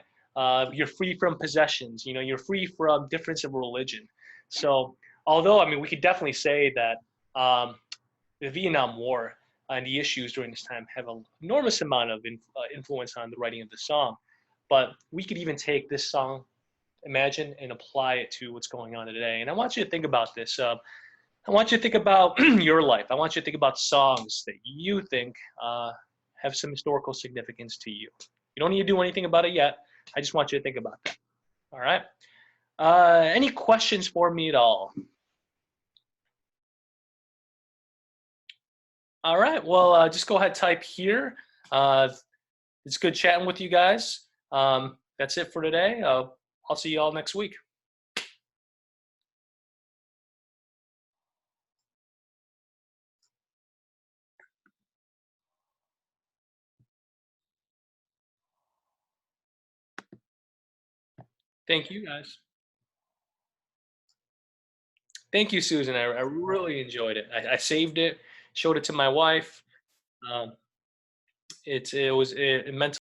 Speaker 1: You're free from possessions. You're free from difference of religion. So, although, I mean, we could definitely say that the Vietnam War and the issues during this time have an enormous amount of influence on the writing of the song. But we could even take this song, Imagine, and apply it to what's going on today. And I want you to think about this. I want you to think about your life. I want you to think about songs that you think have some historical significance to you. You don't need to do anything about it yet. I just want you to think about that. All right. Any questions for me at all? All right. Well, just go ahead, type here. It's good chatting with you guys. That's it for today. I'll see you all next week. Thank you, guys. Thank you, Susan. I really enjoyed it. I saved it, showed it to my wife. It meant